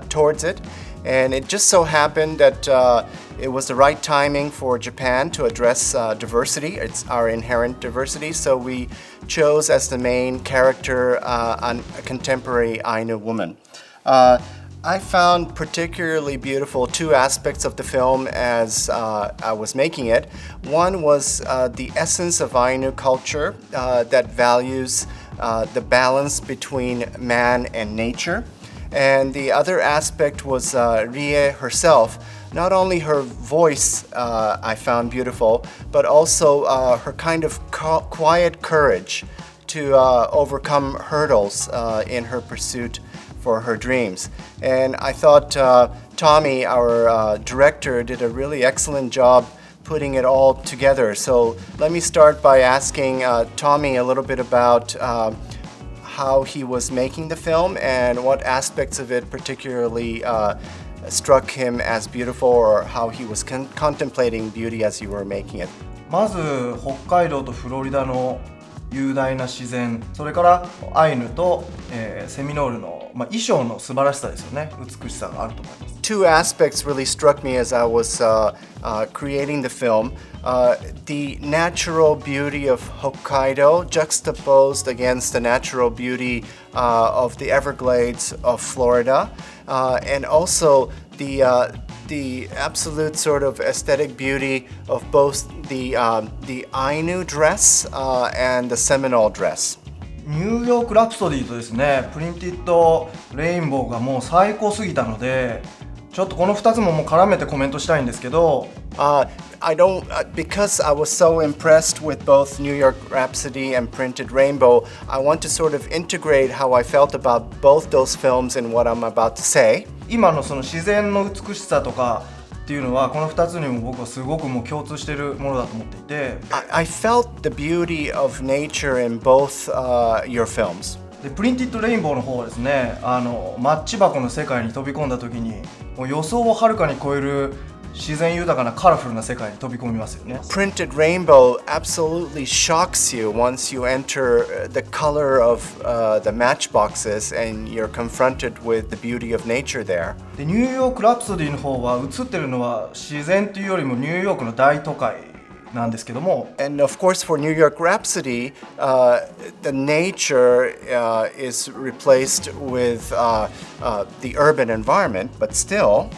towards it. And it just so happened that it was the right timing for Japan to address diversity. It's our inherent diversity. So we chose as the main character a contemporary Ainu woman. I found particularly beautiful two aspects of the film as I was making it. One was the essence of Ainu culture that values the balance between man and nature. And the other aspect was Rie herself. Not only her voice I found beautiful, but also her kind of quiet courage to overcome hurdles in her pursuit for her dreams. And I thought Tommy, our director, did a really excellent job putting it all together. So let me start by asking Tommy a little bit about how he was making the film and what aspects of it particularly struck him as beautiful, or how he was contemplating beauty as you were making it. まず北海道とフロリダの雄大な自然、それからアイヌと、セミノールの、衣装の素晴らしさですよね。美しさがあると思います。Two aspects really struck me as I was creating the film. The natural beauty of Hokkaido juxtaposed against the natural beauty of the Everglades of Florida, and also the absolute sort of aesthetic beauty of both the Ainu dress and the Seminole dress. ニューヨークラプソディとですね、プリンティッドレインボーがもう最高すぎたので、ちょっとこの2つももう絡めてコメントしたいんですけど、because I was so impressed with both New York Rhapsody and Printed Rainbow, I want to sort of integrate how I felt about both those films in what I'm about to say. 今のその自然の美しさとかっていうのはこの2つにも僕はすごくもう共通しているものだと思っていて、I felt the beauty of nature in both your films. でプリンティッドレインボーの方はですね、マッチ箱の世界に飛び込んだ時にもう予想をはるかに超える自然豊かなカラフルな世界に飛び込みますよね。Printed Rainbow absolutely shocks you once you enter the color of the matchboxes and you're confronted with the beauty of nature there. でニューヨークラプソディの方は映ってるのは自然というよりもニューヨークの大都会なんですけども、 And of course for New York Rhapsody, the nature is replaced with the urban environment, but still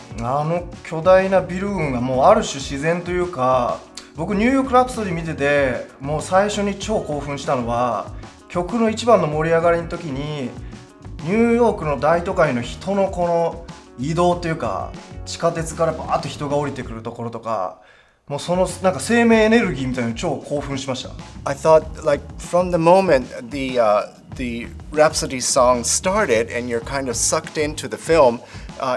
巨大なビル群がもうある種自然というか、僕ニューヨークラプソディ見ててもう最初に超興奮したのは曲の一番の盛り上がりの時にニューヨークの大都会の人のこの移動というか、地下鉄からバーッと人が降りてくるところとか、もうそのなんか生命エネルギーみたいなの超興奮しました。I thought like from the moment the Rhapsody song started and you're kind of sucked into the film,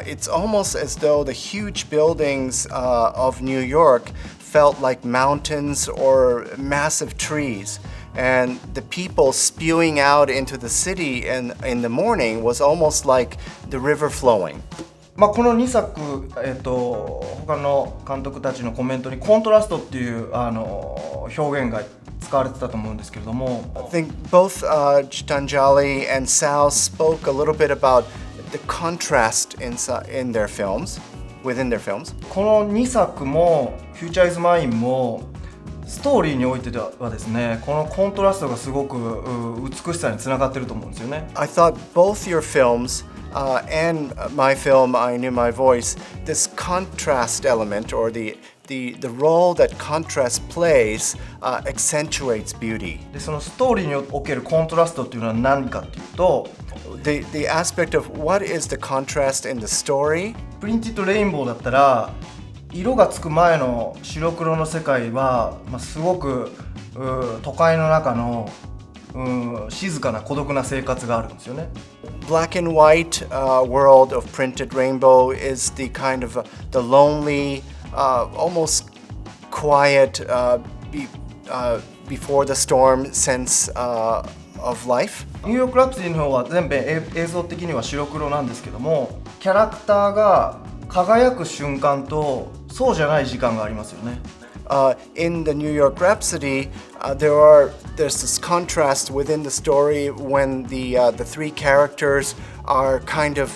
it's almost as though the huge buildings of New York felt like mountains or massive trees. And the people spewing out into the city in the morning was almost like the river flowing. この2作、他の監督たちのコメントにコントラストっていう表現が使われてたと思うんですけれども、I think both Gitanjali and Sal spoke a little bit about the contrast in their films, within their films. この2作もフューチャーイズマインもストーリーにおいてはですね、このコントラストがすごく美しさにつながってると思うんですよね。I thought both your films and my film, I Knew My Voice, this contrast element or the role that contrast plays accentuates beauty. でそのストーリーにおけるコントラストっていうのは何かっていうと、the aspect of what is the contrast in the story. プリンティッドレインボーだったら色がつく前の白黒の世界は、すごく都会の中の静かな孤独な生活があるんですよね。Black and white world of printed rainbow is the kind of the lonely, almost quiet before the storm sense of life. ニューヨークラプソディの方は全編映像的には白黒なんですけども、キャラクターが輝く瞬間とそうじゃない時間がありますよね。In the New York Rhapsody, there's this contrast within the story when the three characters are kind of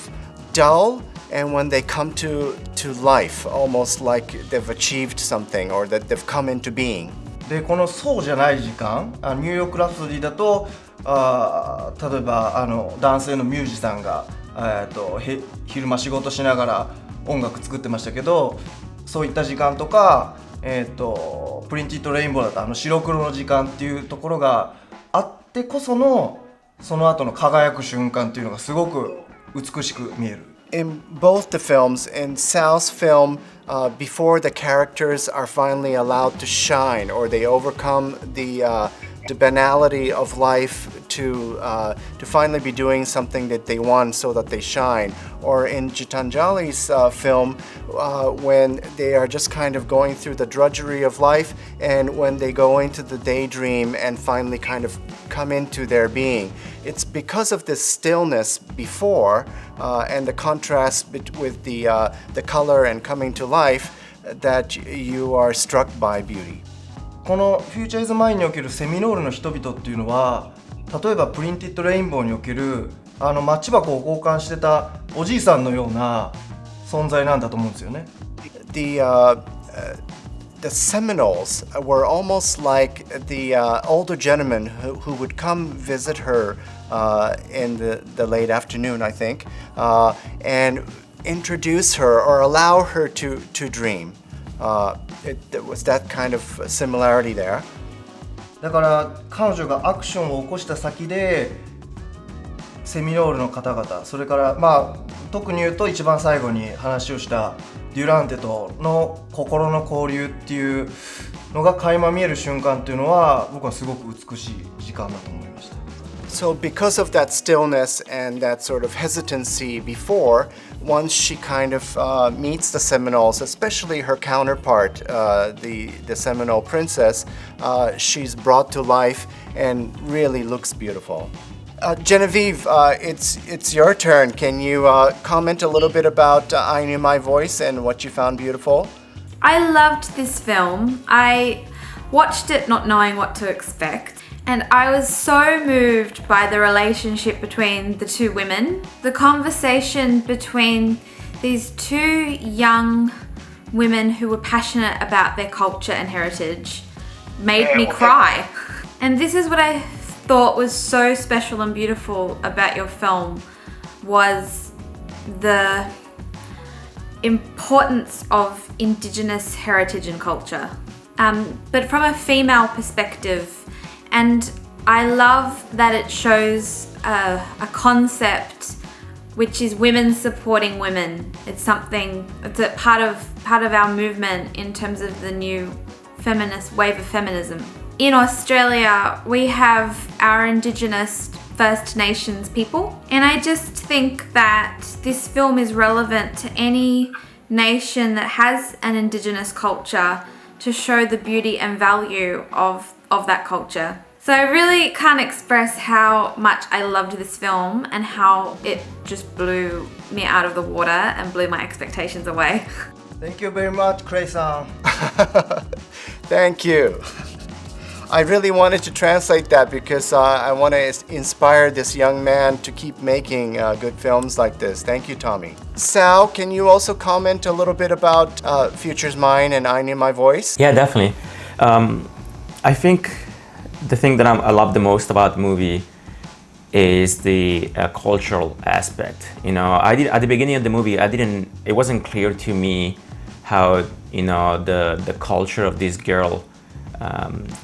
dull, and when they come to life, almost like they've achieved something or that they've come into being. でこのそうじゃない時間、ニューヨークラプソディだと例えば男性のミュージシャンが昼間仕事しながら音楽作ってましたけど、そういった時間とか、プリンティッドレインボーだと白黒の時間っていうところがあってこそのその後の輝く瞬間っていうのがすごく美しく見える。In both the films, in Sal's film, before the characters are finally allowed to shine or they overcome the banality of life to finally be doing something that they want so that they shine. Or in Gitanjali's film, when they are just kind of going through the drudgery of life and when they go into the daydream and finally kind of come into their being. It's because of this stillness before and the contrast with the color and coming to life that you are struck by beauty. このフューチャーイズマインにおけるセミノールの人々っていうのは、例えばプリンティッドレインボーにおけるマッチ箱を交換してたおじいさんのような存在なんだと思うんですよね。The Seminoles were almost like the older gentlemen who would come visit her in the late afternoon, I think, and introduce her or allow her to dream. There was that kind of similarity there. だから彼女がアクションを起こした先でセミノールの方々、それから特に言うと一番最後に話をしたデュランテとの心の交流っていうのが垣間見える瞬間っていうのは僕はすごく美しい時間だと思いました。So because of that stillness and that sort of hesitancy before, once she kind of meets the Seminoles, especially her counterpart, the Seminole princess, she's brought to life and really looks beautiful. Genevieve, it's your turn. Can you comment a little bit about I Knew My Voice and what you found beautiful? I loved this film. I watched it not knowing what to expect. And I was so moved by the relationship between the two women. The conversation between these two young women who were passionate about their culture and heritage made me cry. And this is what I thought was so special and beautiful about your film, was the importance of Indigenous heritage and culture. But from a female perspective, and I love that it shows a concept which is women supporting women. It's a part of our movement in terms of the new feminist wave of feminism. In Australia, we have our Indigenous First Nations people. And I just think that this film is relevant to any nation that has an indigenous culture to show the beauty and value of that culture. So I really can't express how much I loved this film and how it just blew me out of the water and blew my expectations away. Thank you very much, Clay-san. Thank you. I really wanted to translate that because I want to inspire this young man to keep making good films like this. Thank you, Tommy. Sal, can you also comment a little bit about Future's Mine and I Need My Voice? Yeah, definitely. I think the thing that I love the most about the movie is the cultural aspect. You know, at the beginning of the movie, it wasn't clear to me how, you know, the culture of this girl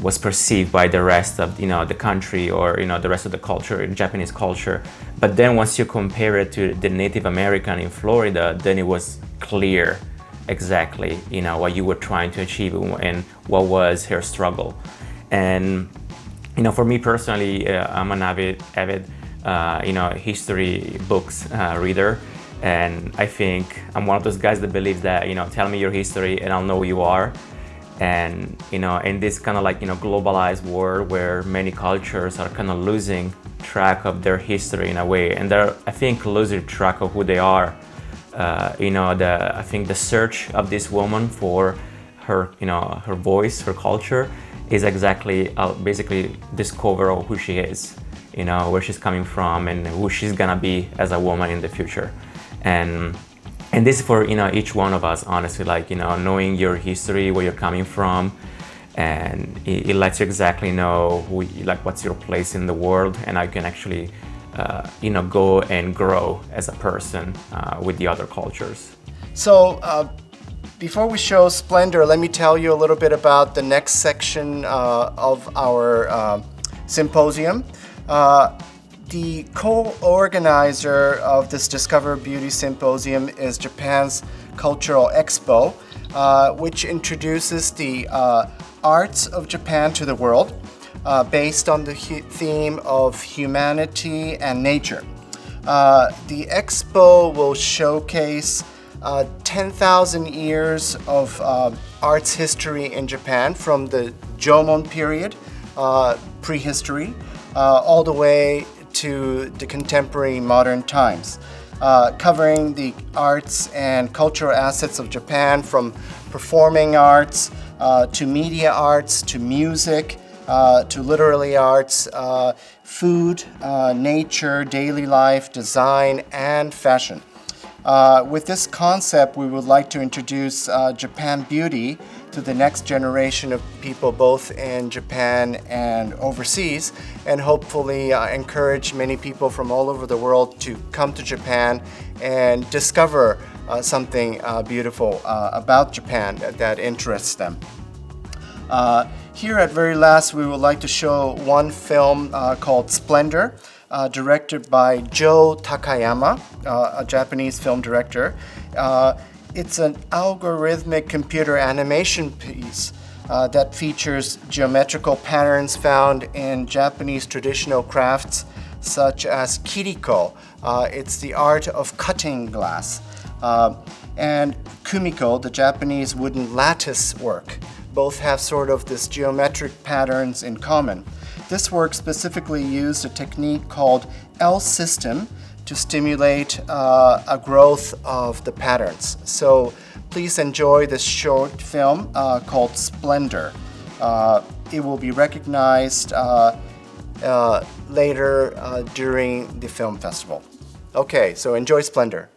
was perceived by the rest of, you know, the country, or, you know, the rest of the culture, Japanese culture. But then once you compare it to the Native American in Florida, then it was clear exactly, you know, what you were trying to achieve and what was her struggle. And, you know, for me personally, I'm an avid you know, history books reader. And I think I'm one of those guys that believes that, you know, tell me your history and I'll know who you are. And, you know, in this kind of like, you know, globalized world where many cultures are kind of losing track of their history in a way, and they're, I think, losing track of who they are. You know, I think the search of this woman for her, you know, her voice, her culture, is exactly basically discover who she is, you know, where she's coming from and who she's gonna be as a woman in the future. And this is for, you know, each one of us, honestly, like, you know, knowing your history, where you're coming from, and it lets you exactly know who, like, what's your place in the world, and how you can actually, you know, go and grow as a person with the other cultures. So, before we show Splendor, let me tell you a little bit about the next section of our symposium. The co-organizer of this Discover Beauty Symposium is Japan's Cultural Expo, which introduces the arts of Japan to the world based on the theme of humanity and nature. The expo will showcase 10,000 years of arts history in Japan from the Jomon period, prehistory, all the way to the contemporary modern times, covering the arts and cultural assets of Japan, from performing arts to media arts to music to literary arts, food, nature, daily life, design, and fashion. With this concept, we would like to introduce Japan Beauty to the next generation of people, both in Japan and overseas, and hopefully encourage many people from all over the world to come to Japan and discover something beautiful about Japan that interests them. Here at very last, we would like to show one film called Splendor, directed by Joe Takayama, a Japanese film director. It's an algorithmic computer animation piece that features geometrical patterns found in Japanese traditional crafts such as kiriko. It's the art of cutting glass. And kumiko, the Japanese wooden lattice work. Both have sort of this geometric patterns in common. This work specifically used a technique called L-system to stimulate a growth of the patterns. So please enjoy this short film called Splendor. It will be recognized later during the film festival. Okay, so enjoy Splendor.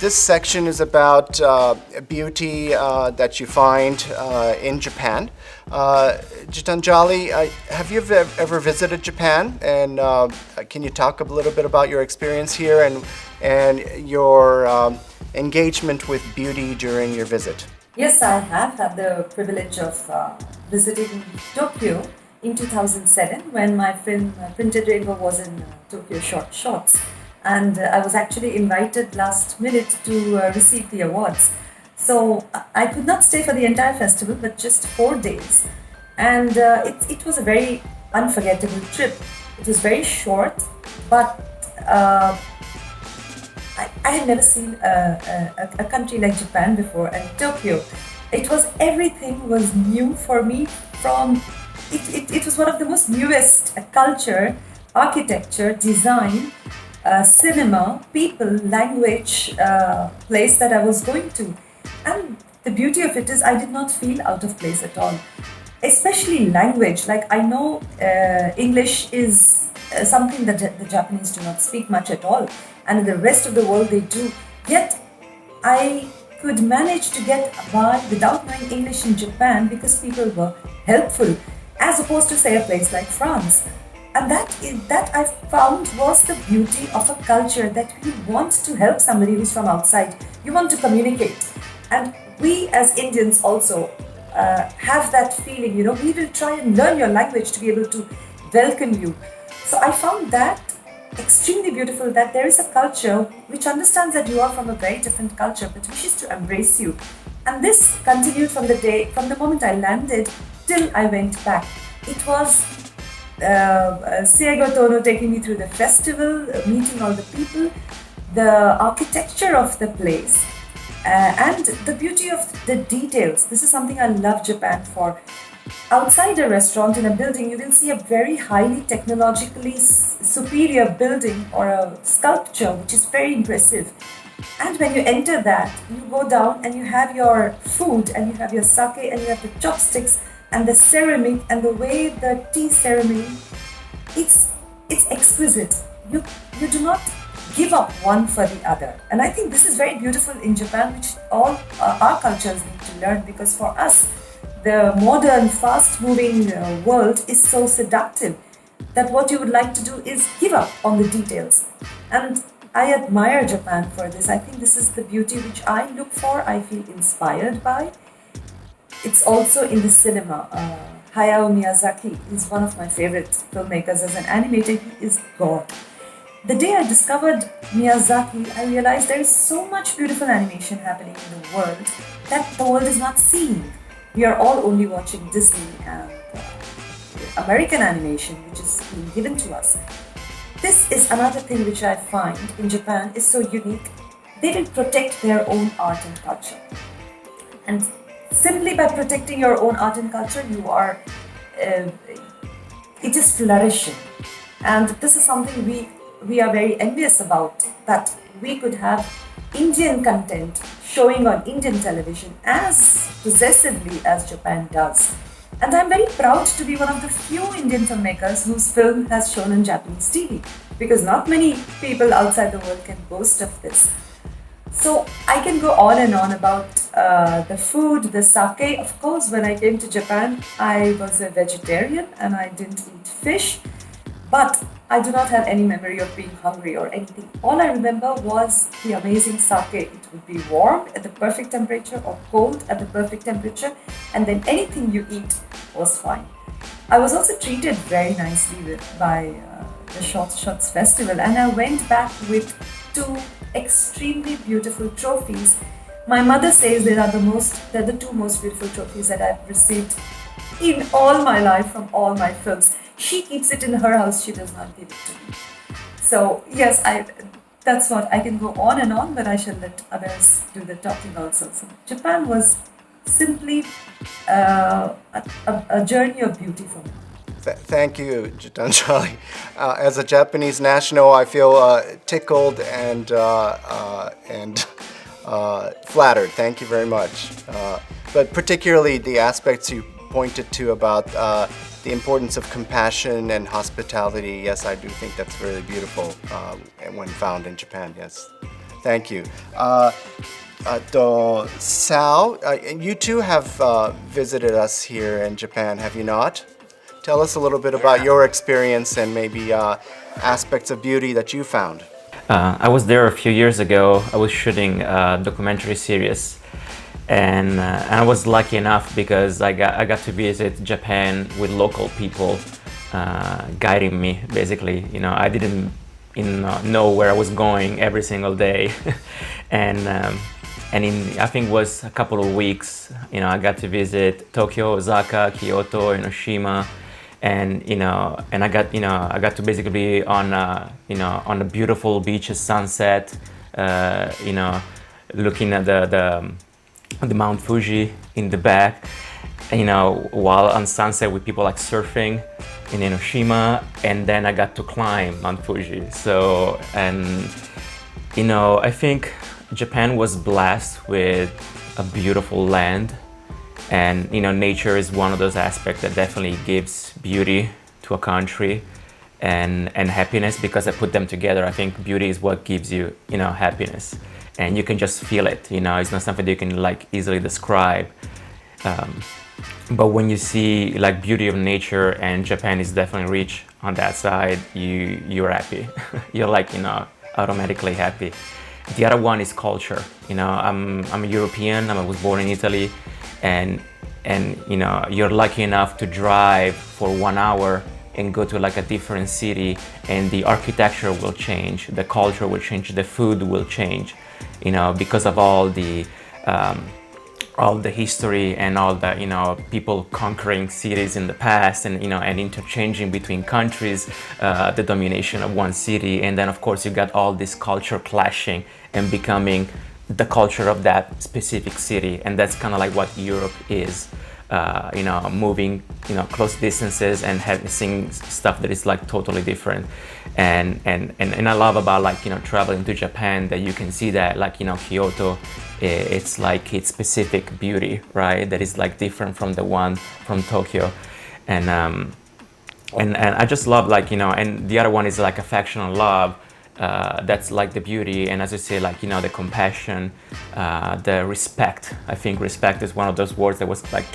This section is about beauty that you find in Japan. Gitanjali, have you ever visited Japan? And can you talk a little bit about your experience here and your engagement with beauty during your visit? Yes, I have had the privilege of visiting Tokyo in 2007 when my film Printed Rainbow was in Tokyo Short Shorts. And I was actually invited last minute to receive the awards. So I could not stay for the entire festival, but just 4 days. And it was a very unforgettable trip. It was very short, but I had never seen a country like Japan before, and Tokyo. Everything was new for me. It was one of the most newest culture, architecture, design, cinema, people, language, place that I was going to. And the beauty of it is I did not feel out of place at all. Especially language. Like I know English is something that the Japanese do not speak much at all. And in the rest of the world they do. Yet I could manage to get by without knowing English in Japan because people were helpful, as opposed to say a place like France. And that I found was the beauty of a culture, that you want to help somebody who's from outside. You want to communicate. And we as Indians also have that feeling, we will try and learn your language to be able to welcome you. So I found that extremely beautiful, that there is a culture which understands that you are from a very different culture but wishes to embrace you. And this continued from the moment I landed till I went back. It was Seigo Tono taking me through the festival, meeting all the people, the architecture of the place, and the beauty of the details. This is something I love Japan for. Outside a restaurant in a building, you will see a very highly technologically superior building or a sculpture which is very impressive. And when you enter that, you go down and you have your food and you have your sake and you have the chopsticks and the ceramic and the way the tea ceremony, it's exquisite. You do not give up one for the other. And I think this is very beautiful in Japan, which all our cultures need to learn, because for us, the modern, fast-moving world is so seductive that what you would like to do is give up on the details. And I admire Japan for this. I think this is the beauty which I look for, I feel inspired by. It's also in the cinema. Hayao Miyazaki is one of my favorite filmmakers. As an animator, he is God. The day I discovered Miyazaki, I realized there is so much beautiful animation happening in the world that the world is not seeing. We are all only watching Disney and American animation, which is being given to us. This is another thing which I find in Japan is so unique. They will protect their own art and culture. And simply by protecting your own art and culture, it is flourishing. And this is something we are very envious about, that we could have Indian content showing on Indian television as possessively as Japan does. And I'm very proud to be one of the few Indian filmmakers whose film has shown on Japanese TV, because not many people outside the world can boast of this. So I can go on and on about the food, the sake. Of course, when I came to Japan, I was a vegetarian and I didn't eat fish. But I do not have any memory of being hungry or anything. All I remember was the amazing sake. It would be warm at the perfect temperature or cold at the perfect temperature, and then anything you eat was fine. I was also treated very nicely by the Short Shorts Festival, and I went back with 2 extremely beautiful trophies. My mother says they're the 2 most beautiful trophies that I've received in all my life from all my films. She keeps it in her house, she does not give it to me. So yes, that's what I can go on and on, but I shall let others do the talking also. So Japan was simply a journey of beauty for me. Thank you, Gitanjali. As a Japanese national, I feel tickled and flattered. Thank you very much. But particularly the aspects you pointed to about the importance of compassion and hospitality. Yes, I do think that's very beautiful when found in Japan. Yes. Thank you. Sal, you too have visited us here in Japan, have you not? Tell us a little bit about your experience and maybe aspects of beauty that you found. I was there a few years ago. I was shooting a documentary series, and I was lucky enough because I got to visit Japan with local people guiding me. Basically, I didn't know where I was going every single day, and in I think it was a couple of weeks, I got to visit Tokyo, Osaka, Kyoto, Hiroshima. And I got to basically be on on the beautiful beaches sunset, looking at the Mount Fuji in the back, while on sunset with people like surfing in Hiroshima, and then I got to climb Mount Fuji. So, and I think Japan was blessed with a beautiful land. And nature is one of those aspects that definitely gives beauty to a country and happiness, because I put them together. I think beauty is what gives you happiness, and you can just feel it. It's not something that you can like easily describe. But when you see like beauty of nature, and Japan is definitely rich on that side, you're happy. You're like automatically happy. The other one is culture. I'm a European. I was born in Italy. And you're lucky enough to drive for 1 hour and go to like a different city, and the architecture will change, the culture will change, the food will change, because of all the history and all the people conquering cities in the past, and and interchanging between countries, the domination of one city, and then of course you got all this culture clashing and becoming the culture of that specific city. And that's kind of like what Europe is, moving close distances and seeing stuff that is like totally different. And I love about like traveling to Japan, that you can see that like Kyoto, it's like its specific beauty, right, that is like different from the one from Tokyo. And I just love like and the other one is like affection and love. That's like the beauty, and as I say, like the compassion, the respect. I think respect is one of those words that was like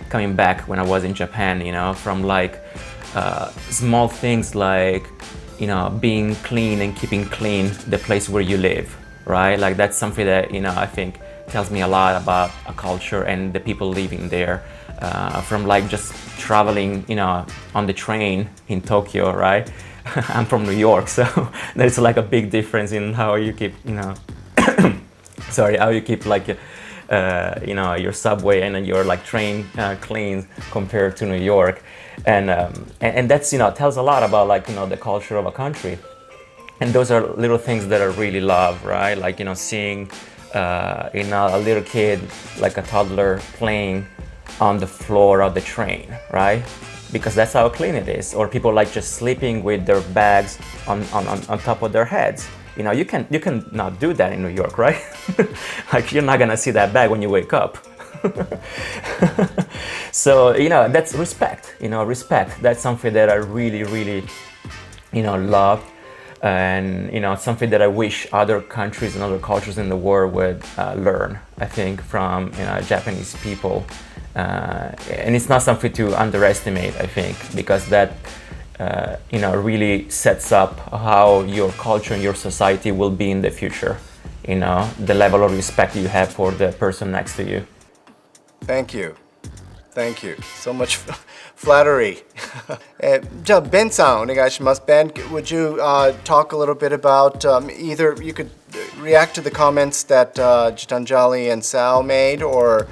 coming back when I was in Japan. From like small things like being clean and keeping clean the place where you live, right? Like that's something that I think tells me a lot about a culture and the people living there. From like just traveling, on the train in Tokyo, right? I'm from New York, so there's like a big difference in how you keep, how you keep like, your subway and your like train clean compared to New York, and that's tells a lot about like the culture of a country, and those are little things that I really love, right? Like seeing a little kid, like a toddler, playing on the floor of the train, right? Because that's how clean it is. Or people like just sleeping with their bags on top of their heads. You can not do that in New York, right? Like you're not gonna see that bag when you wake up. So that's respect. Respect. That's something that I really, really, love, and something that I wish other countries and other cultures in the world would learn. I think from Japanese people. And it's not something to underestimate, I think, because that really sets up how your culture and your society will be in the future. The level of respect you have for the person next to you. Thank you. So much flattery. じゃあ Ben さんお願いします。Ben, would you talk a little bit about either you could react to the comments that Gitanjali and Sal made, or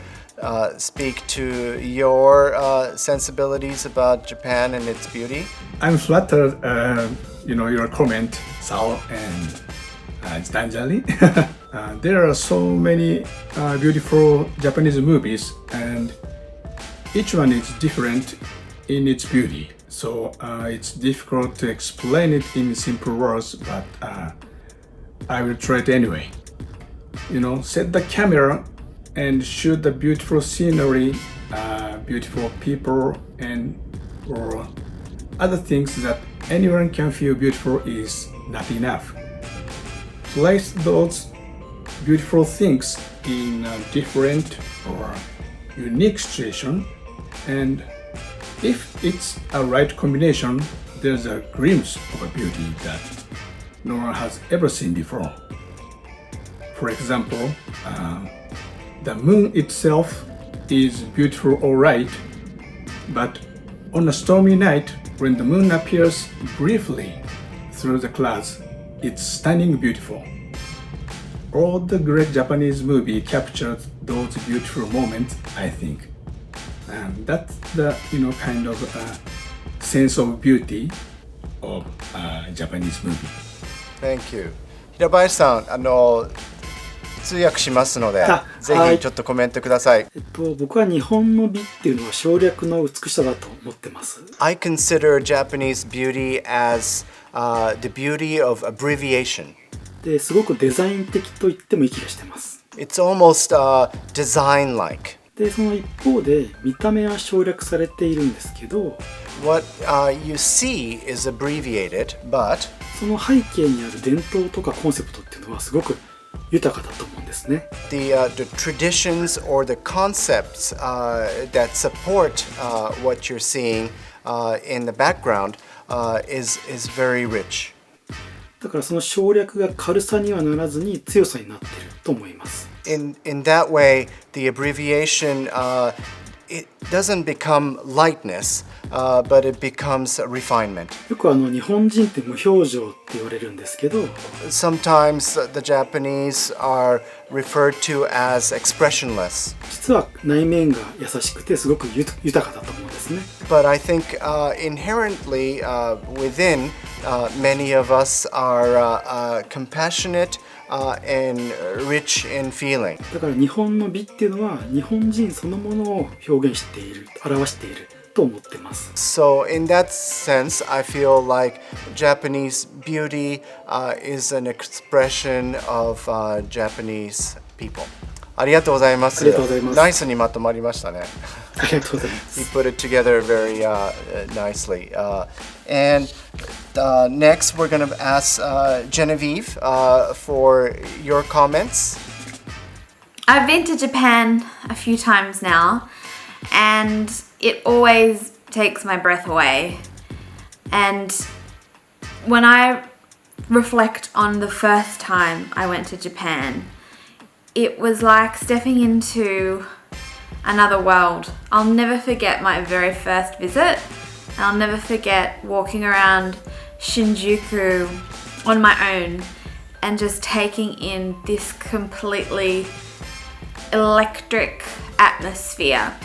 speak to your sensibilities about Japan and its beauty? I'm flattered, your comment, Sal and Gitanjali. There are so many beautiful Japanese movies, and each one is different in its beauty. So it's difficult to explain it in simple words, but I will try it anyway. Set the camera and shoot the beautiful scenery, beautiful people, and or other things that anyone can feel beautiful is not enough. Place those beautiful things in a different or unique situation, and if it's a right combination, there's a glimpse of a beauty that no one has ever seen before. For example, the moon itself is beautiful, alright, but on a stormy night, when the moon appears briefly through the clouds, it's stunning beautiful. All the great Japanese movie captured those beautiful moments, I think. And that's the, kind of sense of beauty of Japanese movie. Thank you. 平林さん、通訳しますので、ぜひちょっとコメントください。僕は日本の美っていうのは省略の美しさだと思ってます。I consider Japanese beauty as the beauty of abbreviation. ですごくデザイン的と言ってもいい気がしてます。It's almost design-like. で、その一方で見た目は省略されているんですけど、What you see is abbreviated, but その背景にある伝統とかコンセプトっていうのはすごく豊かだと思うんですね。The traditions or the concepts that support what you're seeing in the background is very rich. だからその省略が軽さにはならずに強さになっていると思います。In that way, the abbreviation it doesn't become lightness, but it becomes refinement. よく日本人って無表情って言われるんですけど、Sometimes the Japanese are referred to as expressionless. 実は内面が優しくてすごく豊かだと思うんですね。But I think inherently within many of us are compassionate and rich in feeling. だから日本の美っていうのは日本人そのものを表現している、表していると思ってます。So in that sense, I feel like Japanese beauty is an expression of Japanese people. ありがとうございます。ナイスにまとまりましたね。ありがとうございます。You put it together very nicely. And next, we're going to ask Genevieve for your comments. I've been to Japan a few times now, and it always takes my breath away. And when I reflect on the first time I went to Japan, it was like stepping into another world. I'll never forget my very first visit. I'll never forget walking around Shinjuku on my own and just taking in this completely electric atmosphere.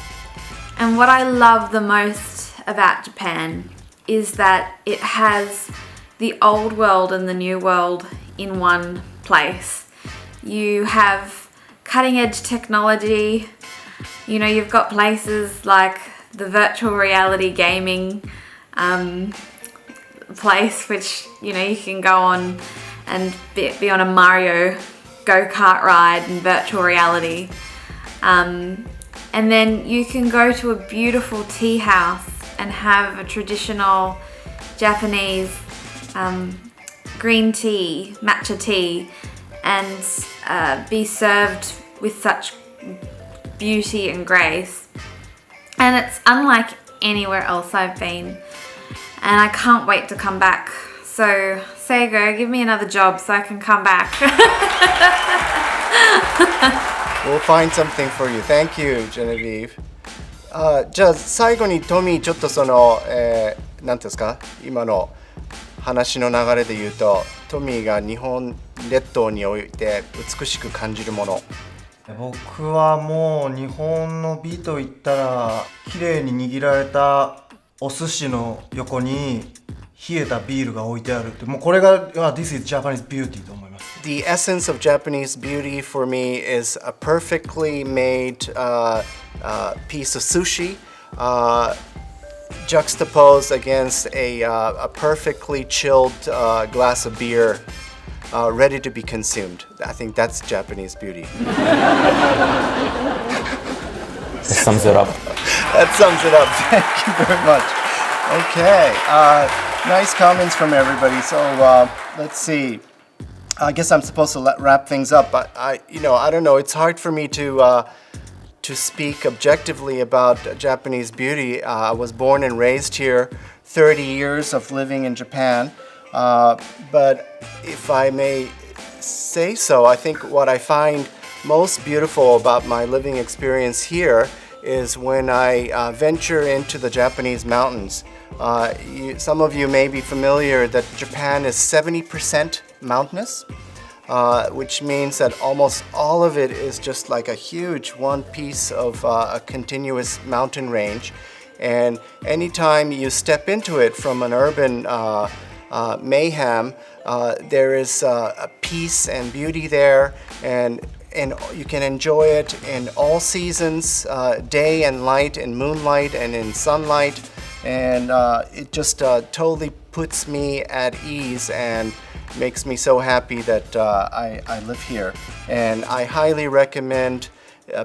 And what I love the most about Japan is that it has the old world and the new world in one place. You have cutting edge technology. You've got places like the virtual reality gaming place, which you can go on and be on a Mario go-kart ride in virtual reality, and then you can go to a beautiful tea house and have a traditional Japanese green tea, matcha tea, and be served with such beauty and grace. And it's unlike anywhere else I've been, and I can't wait to come back. So, Seigo, give me another job so I can come back. We'll find something for you. Thank you, Genevieve. じゃあ最後にトミーちょっと何ですか今の話の流れで言うとトミーが日本列島において美しく感じるもの。僕はもう日本の美といったら綺麗に握られたお寿司の横に冷えたビールが置いてあるって、もうこれがThis is Japanese beauty と思います。The essence of Japanese beauty for me is a perfectly made piece of sushi juxtaposed against a perfectly chilled glass of beer ready to be consumed. I think that's Japanese beauty. That sums it up. That sums it up. Thank you very much. Okay. Nice comments from everybody. So let's see. I guess I'm supposed to wrap things up, but I don't know. It's hard for me to speak objectively about Japanese beauty. I was born and raised here, 30 years of living in Japan. But if I may say so, I think what I find most beautiful about my living experience here is when I venture into the Japanese mountains. Some of you may be familiar that Japan is 70% mountainous, which means that almost all of it is just like a huge one piece of a continuous mountain range. And anytime you step into it from an urban mayhem, there is a peace and beauty there, and you can enjoy it in all seasons, day and light, in moonlight and in sunlight, and it just totally puts me at ease and makes me so happy that I live here. And I highly recommend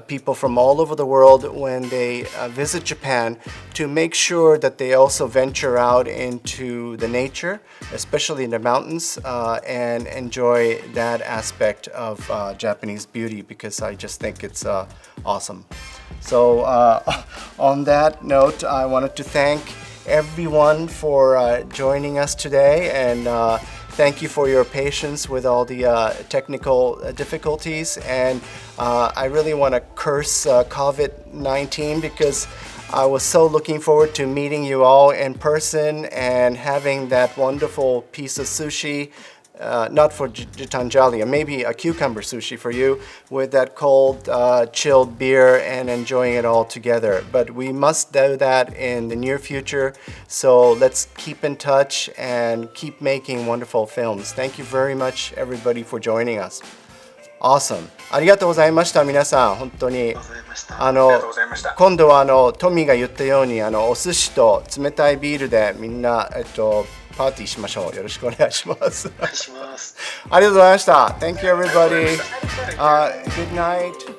people from all over the world, when they visit Japan, to make sure that they also venture out into the nature, especially in the mountains, and enjoy that aspect of Japanese beauty, because I just think it's awesome. So on that note, I wanted to thank everyone for joining us today, and thank you for your patience with all the technical difficulties. And I really want to curse COVID-19, because I was so looking forward to meeting you all in person and having that wonderful piece of sushi, not for Gitanjali, maybe a cucumber sushi for you, with that cold chilled beer and enjoying it all together. But we must do that in the near future, so let's keep in touch and keep making wonderful films. Thank you very much, everybody, for joining us. Awesome. ありがとうございました、皆さん。本当に今度はトミーが言ったようにお寿司と冷たいビールでみんなパーティーしましょう。よろしくお願いします。お願いします。ありがとうございました。Thank you, everybody. Good night.